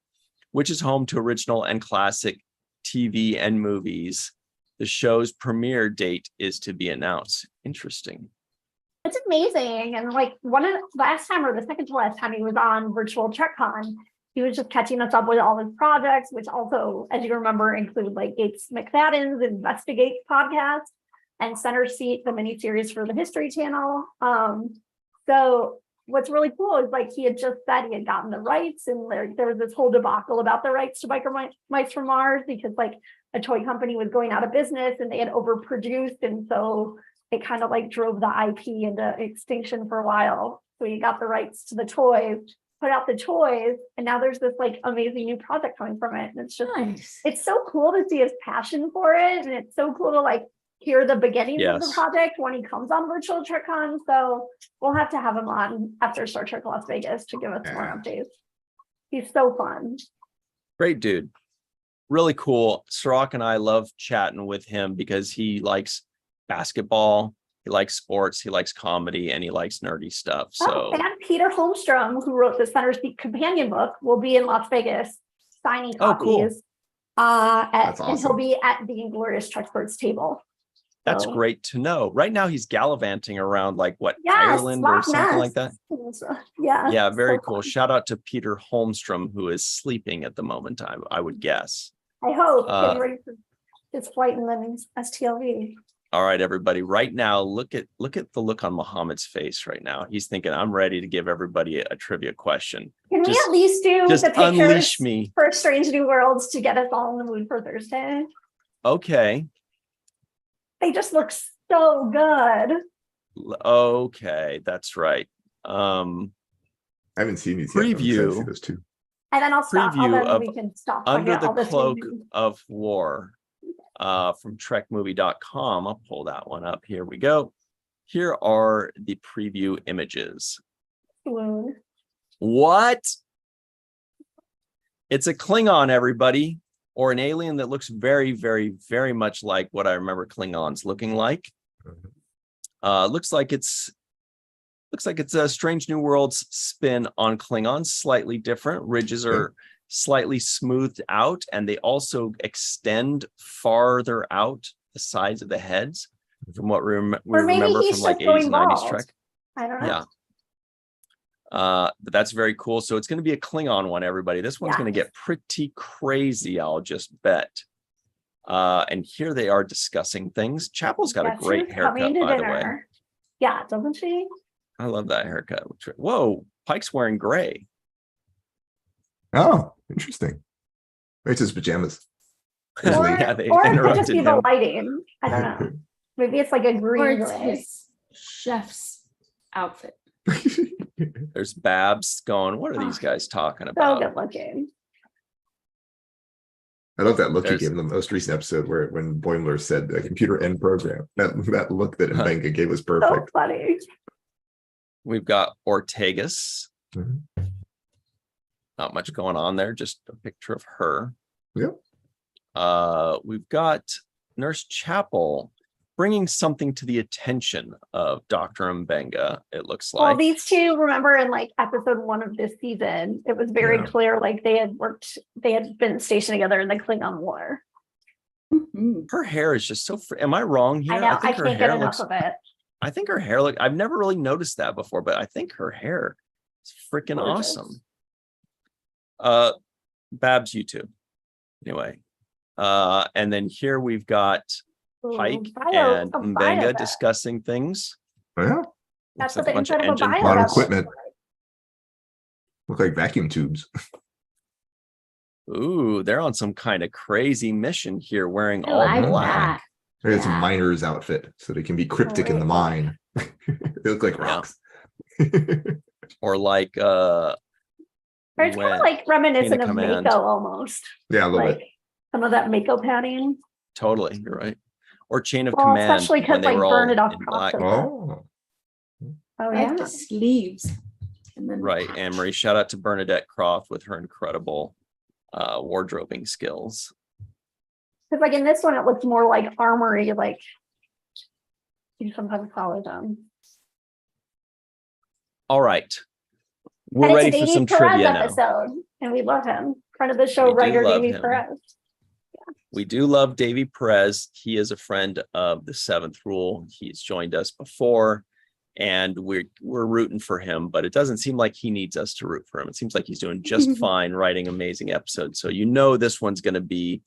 which is home to original and classic TV and movies. The show's premiere date is to be announced. Interesting. It's amazing. And like last time or the second to last time he was on Virtual TrekCon, he was just catching us up with all his projects, which also, as you remember, include like Gates McFadden's Investigate podcast and Center Seat, the miniseries for the History Channel. So what's really cool is like he had just said he had gotten the rights, and there was this whole debacle about the rights to Biker Mice from Mars because like a toy company was going out of business and they had overproduced, and so it kind of like drove the IP into extinction for a while. So he got the rights to the toys, put out the toys, and now there's this like amazing new project coming from it. And it's just nice. It's so cool to see his passion for it, and it's so cool to like hear the beginnings of the project when he comes on Virtual TrekCon. So we'll have to have him on after Star Trek Las Vegas to give us more updates. He's so fun. Great dude. Really cool. Sirach and I love chatting with him because he likes basketball, he likes sports, he likes comedy, and he likes nerdy stuff. So and Peter Holmstrom, who wrote the Center Seat companion book, will be in Las Vegas signing copies. Cool. That's awesome. And he'll be at the Inglorious Treksperts table. That's great to know. Right now he's gallivanting around like Ireland Loch or something like that. Yeah. Very cool. Shout out to Peter Holmstrom, who is sleeping at the moment, I would guess. I hope. Getting ready for his flight and then STLV. All right, everybody. Right now, look at the look on Muhammad's face right now. He's thinking, I'm ready to give everybody a trivia question. Can we at least do the unleash pictures me for Strange New Worlds to get us all in the mood for Thursday? Okay. They just look so good. Okay, that's right. I haven't seen these preview. Yet. Those two. And then I'll stop. Preview Then we can stop Under the Cloak of War from trekmovie.com. I'll pull that one up. Here we go. Here are the preview images. Swoon. What? It's a Klingon, everybody, or an alien that looks very, very, very much like what I remember Klingons looking like. Looks like it's a Strange New Worlds spin on Klingons, slightly different. Ridges are slightly smoothed out, and they also extend farther out the sides of the heads from what we remember from like 80s and 90s Trek. I don't know. Yeah. But that's very cool. So it's going to be a Klingon one, everybody. This one's going to get pretty crazy, I'll just bet. And here they are discussing things. Chapel's got a Yes, great she's coming haircut, to by the way. dinner. Yeah, doesn't she? I love that haircut. Whoa, Pike's wearing gray. Oh, interesting. It's his pajamas. His Or, late- Yeah, they or it could just interrupted be the him. lighting. I don't know. Maybe it's like a Or green it's gray. his chef's outfit. There's Babs going, what are these guys talking So about? good looking. I love that look he There's- gave in the most recent episode where when Boimler said the computer end program. That look that Mbenga gave was So perfect. funny. We've got Ortegas. Mhm. Not much going on there, just a picture of her. Yep. We've got Nurse Chapel bringing something to the attention of Dr. Mbenga, it looks Well, like. these two, remember in like episode 1 of this season, it was very Yeah. clear like they had been stationed together in the Klingon War. Mhm. Her hair is just so am I wrong here? I know, I think her can't hair get enough looks of it. I think her hair I've never really noticed that before, but I think her hair is freaking Gorgeous. awesome. Babs YouTube. Anyway. And then here we've got Pike Ooh, and a Mbenga bio discussing things. Oh, yeah. That's Looks like what the a bunch of inside of a engine bio Modern parts. vessel equipment. looks like. Look like vacuum tubes. Ooh, they're on some kind of crazy mission here, wearing I all like black. that. It's a Yeah. miner's outfit, so they can be cryptic in the Great. mine. They look like Yeah. rocks. Or like Or it's kind when- of like reminiscent of Command. Mako almost. Yeah, a little Like bit. some of that Mako padding. totally, you're right. Or Chain of Well, Command especially 'cause, when they like, were all Burn It Off in black. Cross Oh, Oh I yeah. like the sleeves. And then Right, Anne Marie. Shout out to Bernadette Croft with her incredible wardrobing skills. Because like in this one, it looks more like armory, like you sometimes call it All right, we're And it's ready for Davey some Perez trivia now. episode, and we love him. Friend of the show, We do writer love Davey him. Perez. We do love Davey Perez. He is a friend of the Seventh Rule. He's joined us before, and we're rooting for him. But it doesn't seem like he needs us to root for him. It seems like he's doing just fine writing amazing episodes. So you know this one's going to be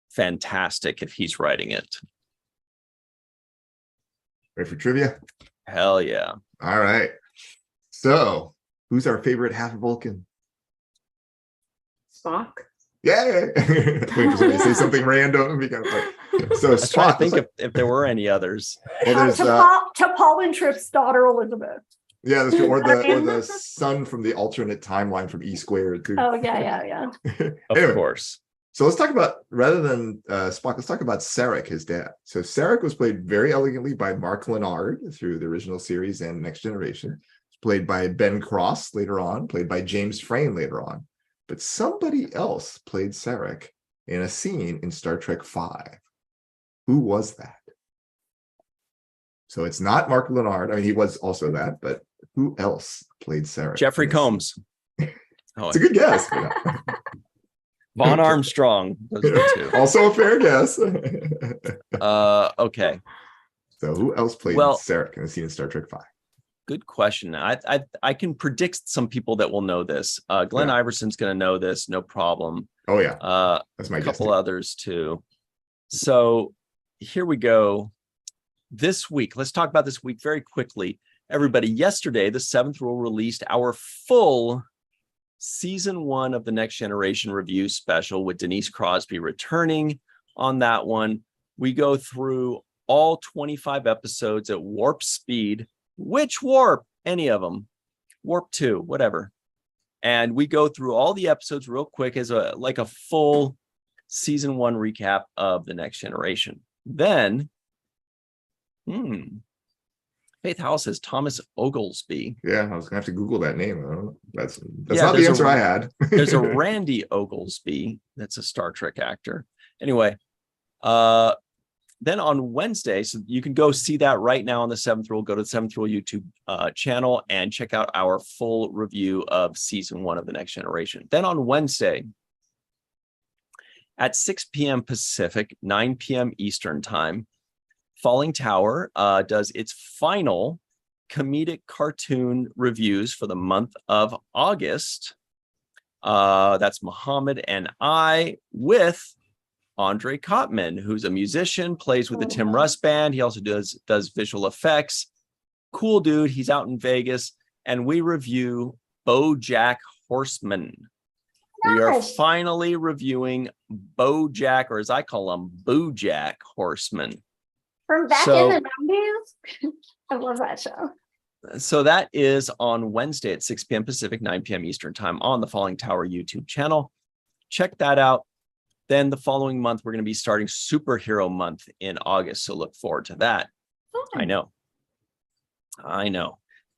fantastic if he's writing it. ready for trivia? Hell yeah! All right. So, who's our favorite half Vulcan? Spock. Yeah. Wait for somebody to say something random. Be kind of like, so I was trying to Spock. think if there were any others. Well, there's to Paul and Tripp's daughter Elizabeth. yeah, that's true. Or Right. the son from the alternate timeline from E² too. Oh yeah. Of Anyway. course. So let's talk about, rather than Spock, let's talk about Sarek, his dad. So Sarek was played very elegantly by Mark Lenard through the original series and Next Generation. It's played by Ben Cross later on, played by James Frain later on. But somebody else played Sarek in a scene in Star Trek V. Who was that? So it's not Mark Lenard. I mean, he was also that, but who else played Sarek? Jeffrey in this? Combs. Oh, It's a good guess. Vaughn Armstrong. Those are the two. Also a fair guess. Okay. So who else played Well- Sarek in a scene in Star Trek V? Good question. I can predict some people that will know this. Glenn Yeah. Iverson's going to know this, no problem. Oh yeah, A that's my guess. couple others too. So here we go. This week, let's talk about this week very quickly. Everybody, yesterday, the Seventh Rule released our full season 1 of the Next Generation review special with Denise Crosby returning on that one. We go through all 25 episodes at warp speed. Which warp? Any of them. Warp 2, whatever. And we go through all the episodes real quick as a full season 1 recap of the Next Generation. Then, Faith House says Thomas Oglesby. Yeah, I was gonna have to Google that name. I don't know. That's Yeah, not the there's answer I had. There's a Randy Oglesby. That's a Star Trek actor. Anyway, then on Wednesday, so you can go see that right now on the Seventh Rule. Go to the Seventh Rule YouTube channel and check out our full review of season 1 of the Next Generation. Then on Wednesday at 6 p.m. Pacific, 9 p.m. Eastern time, Falling Tower does its final comedic cartoon reviews for the month of August. That's Muhammad and I with Andre Kottman, who's a musician, plays with the Tim Russ Band. He also does visual effects. Cool dude. He's out in Vegas. And we review BoJack Horseman. We are Nice. finally reviewing BoJack, or as I call him, BoJack Horseman. From back So- in the 90s. I love that show. So that is on Wednesday at 6 p.m. Pacific, 9 p.m. Eastern time on the Falling Tower YouTube channel. Check that out. Then the following month, we're going to be starting Superhero Month in August. So look forward to that. I know.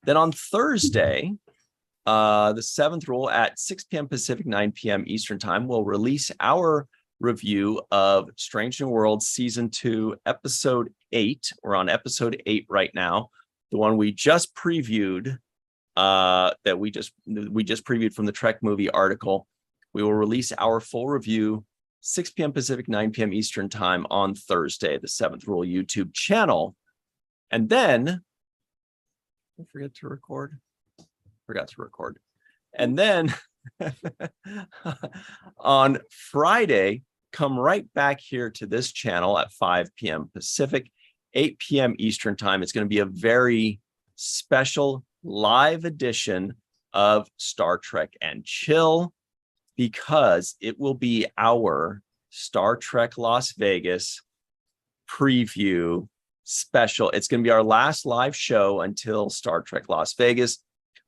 Then on Thursday, the seventh rule at 6 p.m. Pacific, 9 p.m. Eastern time, we'll release our review of Strange New Worlds Season 2, Episode 8. We're on Episode 8 right now. The one we just previewed, that we just previewed from the Trek movie article. We will release our full review 6 p.m. Pacific, 9 p.m. Eastern time on Thursday, the Seventh Rule YouTube channel. And then I forgot to record. And then on Friday, come right back here to this channel at 5 p.m. Pacific, 8 p.m. Eastern time. It's going to be a very special live edition of Star Trek and Chill, because it will be our Star Trek Las Vegas preview special. It's going to be our last live show until Star Trek Las Vegas.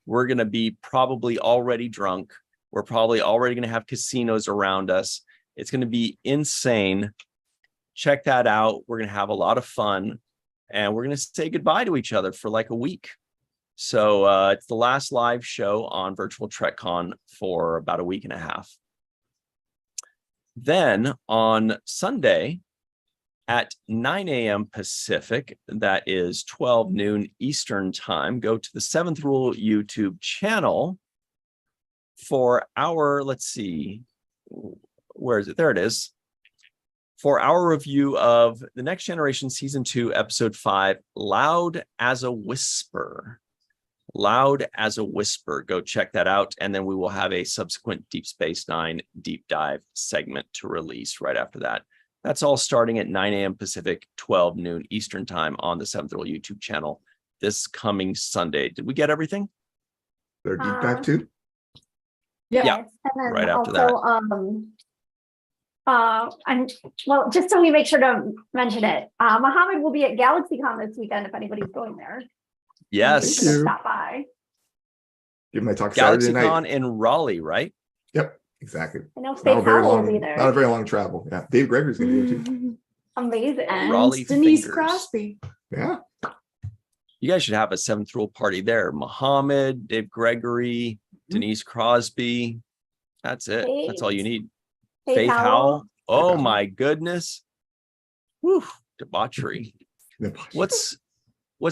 We're going to be probably already drunk. We're probably already going to have casinos around us. It's going to be insane. Check that out. We're going to have a lot of fun, and we're going to say goodbye to each other for like a week. So it's the last live show on Virtual TrekCon for about a week and a half. Then on Sunday at 9 a.m. Pacific, that is 12 noon Eastern time, go to the Seventh Rule YouTube channel for our, let's see, where is it? There it is. For our review of The Next Generation Season 2, Episode 5, Loud as a Whisper. Loud as a Whisper. Go check that out. And then we will have a subsequent Deep Space Nine deep dive segment to release right after that. That's all starting at 9 a.m. Pacific, 12 noon Eastern time on the Seventh Rule YouTube channel this coming Sunday. Did we get everything? Their deep dive too? Yeah, Yes. And then right after also, and well, just so we make sure to mention it, Muhammad will be at GalaxyCon this weekend if anybody's going there. Yes. Thank you. Stop by. Give my talk Saturday night. GalaxyCon in Raleigh, right? Yep, exactly. I know Not a Faith very Howell will long, be there. not a very long travel. Yeah, Dave Gregory's going to be there too. Amazing. And Raleigh Denise fingers. Crosby. Yeah, You guys should have a Seventh Rule party there. Muhammad, Dave Gregory, Denise Crosby. That's it. That's all you need. Faith Howell. Oh Howell. my goodness. Whew, debauchery. What's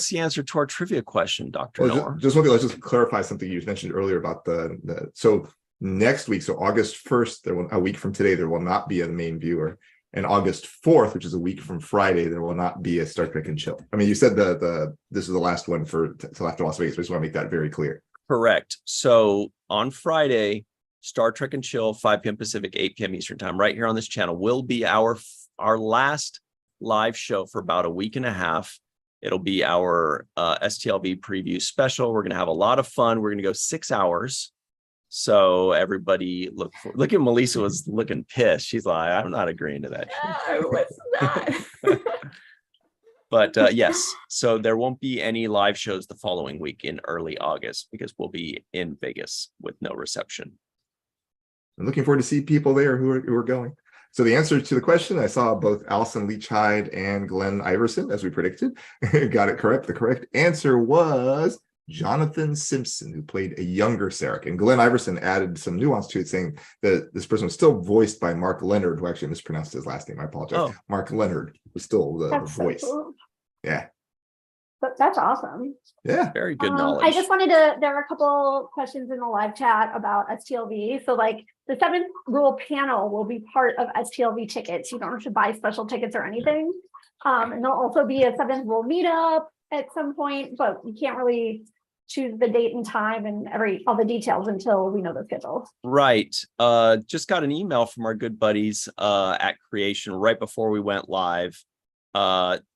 the answer to our trivia question, Dr. Well, Noor? just one thing. Let's just clarify something you mentioned earlier about the. So next week, so August 1st, a week from today, there will not be a main viewer. And August 4th, which is a week from Friday, there will not be a Star Trek and Chill. I mean, you said this is the last one till after Las Vegas. I just want to make that very clear. Correct. So on Friday, Star Trek and Chill, 5 p.m. Pacific, 8 p.m. Eastern time, right here on this channel, will be our last live show for about a week and a half. It'll be our STLV preview special. We're going to have a lot of fun. We're going to go 6 hours. So everybody look at Melissa was looking pissed. She's like, I'm not agreeing to that. No, it's not. But yes, so there won't be any live shows the following week in early August because we'll be in Vegas with no reception. I'm looking forward to see people there who are going. So the answer to the question, I saw both Allison Leach-Hyde and Glenn Iverson, as we predicted, got it correct. The correct answer was Jonathan Simpson, who played a younger Sarek. And Glenn Iverson added some nuance to it, saying that this person was still voiced by Mark Leonard, who actually mispronounced his last name. I apologize. Oh. Mark Leonard was still the That's so voice. cool. Yeah. But that's awesome. Yeah. Very good knowledge. I just wanted there are a couple questions in the live chat about STLV. So like the Seventh Rule panel will be part of STLV tickets. You don't have to buy special tickets or anything. And there'll also be a Seventh Rule meetup at some point, but you can't really choose the date and time and all the details until we know the schedule. Right. Just got an email from our good buddies at Creation right before we went live.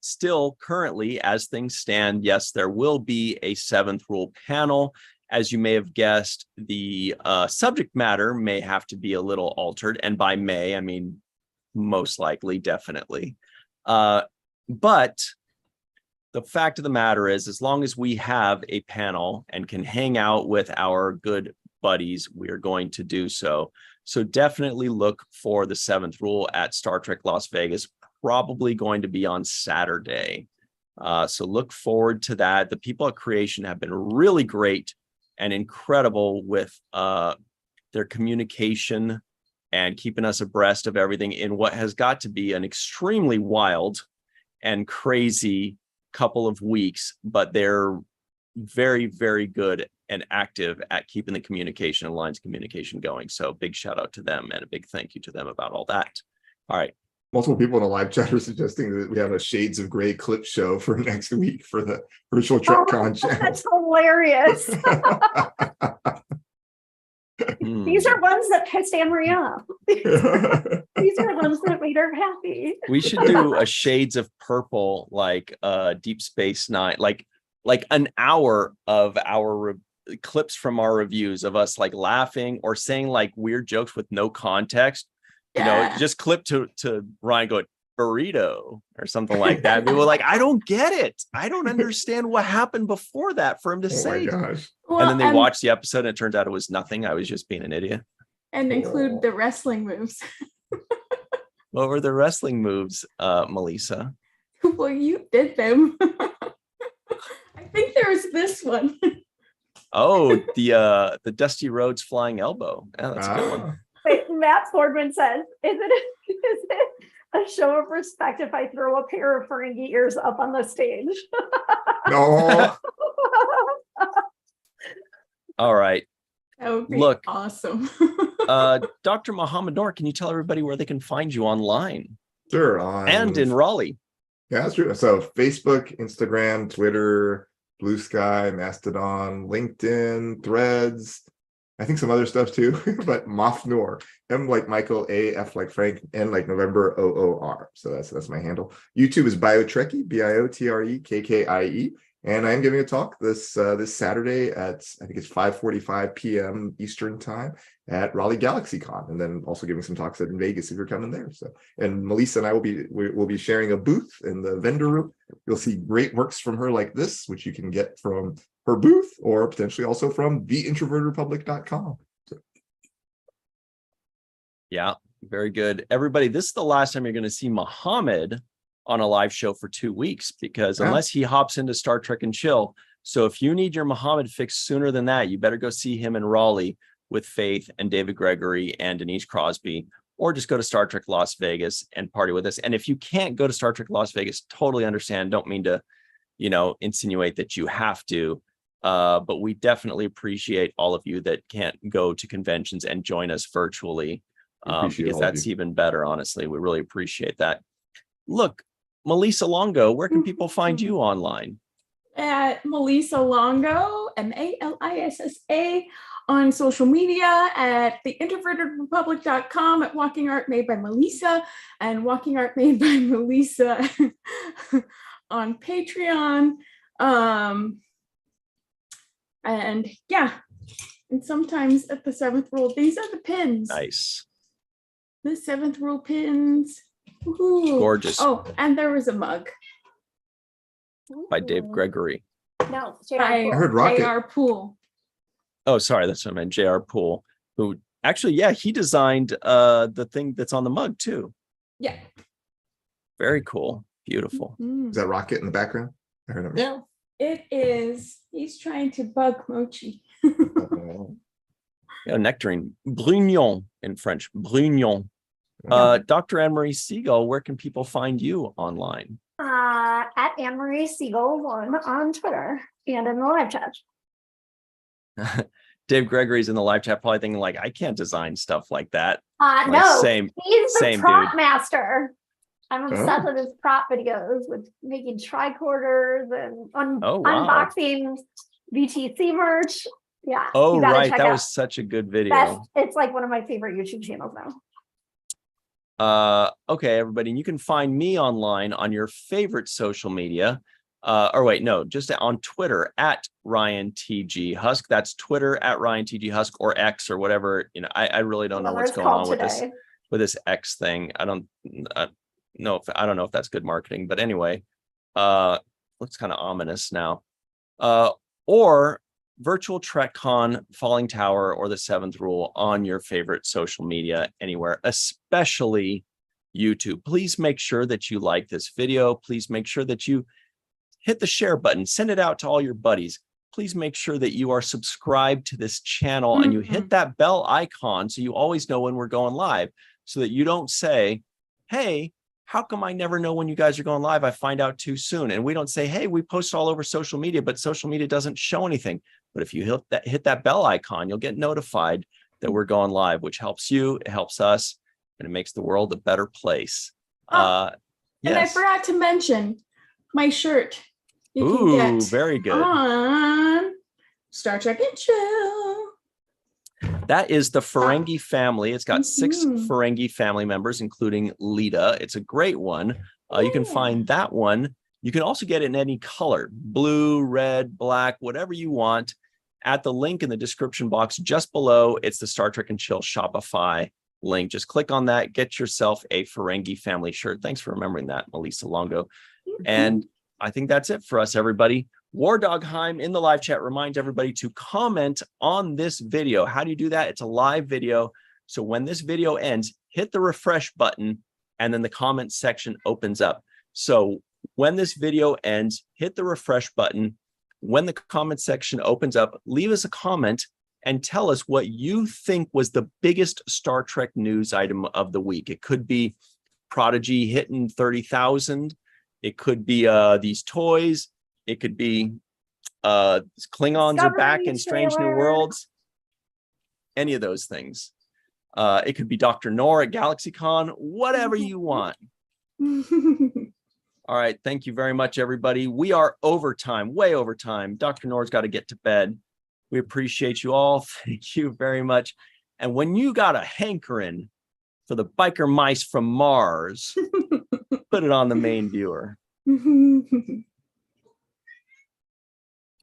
Still currently, as things stand, yes, there will be a seventh rule panel. As you may have guessed, the subject matter may have to be a little altered. And by may, I mean, most likely, definitely. But the fact of the matter is, as long as we have a panel and can hang out with our good buddies, we are going to do so. So definitely look for the seventh rule at Star Trek Las Vegas, probably going to be on Saturday. So look forward to that. The people at Creation have been really great and incredible with their communication and keeping us abreast of everything in what has got to be an extremely wild and crazy couple of weeks, but they're very, very good and active at keeping the communication and lines of communication going. So big shout out to them and a big thank you to them about all that. All right. Multiple people in the live chat are suggesting that we have a Shades of Grey clip show for next week for the virtual TrekCon channel. That's hilarious. These are ones that pissed Anne-Marie off. These are ones that made her happy. We should do a Shades of Purple, like Deep Space Nine, like an hour of our clips from our reviews of us like laughing or saying like weird jokes with no context. You know, just clip to Ryan going burrito or something like that. And we were like, I don't get it. I don't understand what happened before that for him to say. Oh my gosh. Well, and then they watched the episode and it turned out it was nothing. I was just being an idiot. and include the wrestling moves. What were the wrestling moves, Melissa? Well, you did them. I think there was this one. Oh, the Dusty Rhodes flying elbow. Yeah, that's a good one. Wait, Matt Fordman says, is it a show of respect if I throw a pair of Ferengi ears up on the stage? No. All right. That would be Look. awesome. Dr. Muhammad Noor, can you tell everybody where they can find you online? Sure. And in Raleigh. Yeah, that's true. So Facebook, Instagram, Twitter, Blue Sky, Mastodon, LinkedIn, Threads, I think some other stuff too, but Moff Noor, M like Michael, A, F like Frank, N like November, OOR. So that's my handle. YouTube is BioTrekkie, BioTrekkie. And I am giving a talk this Saturday at, I think it's 5:45 p.m. Eastern time at Raleigh GalaxyCon, and then also giving some talks in Vegas if you're coming there. So, and Melissa and I will be sharing a booth in the vendor room. You'll see great works from her like this, which you can get from her booth or potentially also from theintrovertedrepublic.com. So. Yeah, very good. Everybody, this is the last time you're going to see Muhammad on a live show for 2 weeks, because unless he hops into Star Trek and Chill. So if you need your Muhammad fix sooner than that, you better go see him in Raleigh with Faith and David Gregory and Denise Crosby, or just go to Star Trek Las Vegas and party with us. And if you can't go to Star Trek Las Vegas, totally understand. Don't mean to, insinuate that you have to. But we definitely appreciate all of you that can't go to conventions and join us virtually, because that's even better. Honestly, we really appreciate that. Look, Melissa Longo, where can people find you online? At Melissa Longo, Malissa, on social media, at theintrovertedrepublic.com, at Walking Art Made by Melissa, and Walking Art Made by Melissa on Patreon. And yeah, and sometimes at the seventh rule, these are the pins. Nice. The seventh rule pins. Ooh. Gorgeous. Oh, and there was a mug By Dave Gregory. No, by I heard Rocket. J.R. Poole. Oh, sorry, that's what I meant. J.R. Poole, who actually, he designed the thing that's on the mug too. Yeah. Very cool. Beautiful. Is that Rocket in the background? I heard him. Yeah. It is. He's trying to bug Mochi. Nectarine. Brugnon in French. Brugnon. Dr. Anne-Marie Siegel, where can people find you online? At Anne-Marie Siegel 1 on Twitter and in the live chat. Dave Gregory's in the live chat probably thinking like, I can't design stuff like that. No, same he's the prop dude. master. I'm obsessed with his prop videos, with making tricorders and unboxing VTC merch. Yeah. Oh, you gotta right. check That out. was such a good video. It's like one of my favorite YouTube channels now. Okay, everybody. And you can find me online on your favorite social media. Or wait, no, just on Twitter at Ryan TG Husk. That's Twitter at Ryan TG Husk or X or whatever. You know, I really don't know Whatever what's it's going on called with this X thing. I don't know if that's good marketing, but anyway, looks kind of ominous now. Or Virtual TrekCon, Falling Tower, or the Seventh Rule on your favorite social media anywhere, especially YouTube. Please make sure that you like this video. Please make sure that you hit the share button, send it out to all your buddies. Please make sure that you are subscribed to this channel and you hit that bell icon so you always know when we're going live, so that you don't say, hey, how come I never know when you guys are going live? I find out too soon. And we don't say, hey, we post all over social media, but social media doesn't show anything. But if you hit that bell icon, you'll get notified that we're going live, which helps you, it helps us, and it makes the world a better place. And I forgot to mention my shirt. You can get very good. On Star Trek and Chill. That is the Ferengi family. It's got 6 Ferengi family members, including Lita. It's a great one. You can find that one. You can also get it in any color, blue, red, black, whatever you want, at the link in the description box just below. It's the Star Trek and Chill Shopify link. Just click on that, get yourself a Ferengi family shirt. Thanks for remembering that, Melissa Longo. And I think that's it for us, everybody. War Dogheim in the live chat reminds everybody to comment on this video. How do you do that? It's a live video. So when this video ends, hit the refresh button, and then the comment section opens up. So when this video ends, hit the refresh button. When the comment section opens up, leave us a comment and tell us what you think was the biggest Star Trek news item of the week. It could be Prodigy hitting 30,000. It could be these toys. It could be Klingons are back in Strange New Worlds. Any of those things. It could be Dr. Noor at GalaxyCon. Whatever you want. All right. Thank you very much, everybody. We are overtime, way overtime. Dr. Noor's got to get to bed. We appreciate you all. Thank you very much. And when you got a hankering for the biker mice from Mars, put it on the main viewer.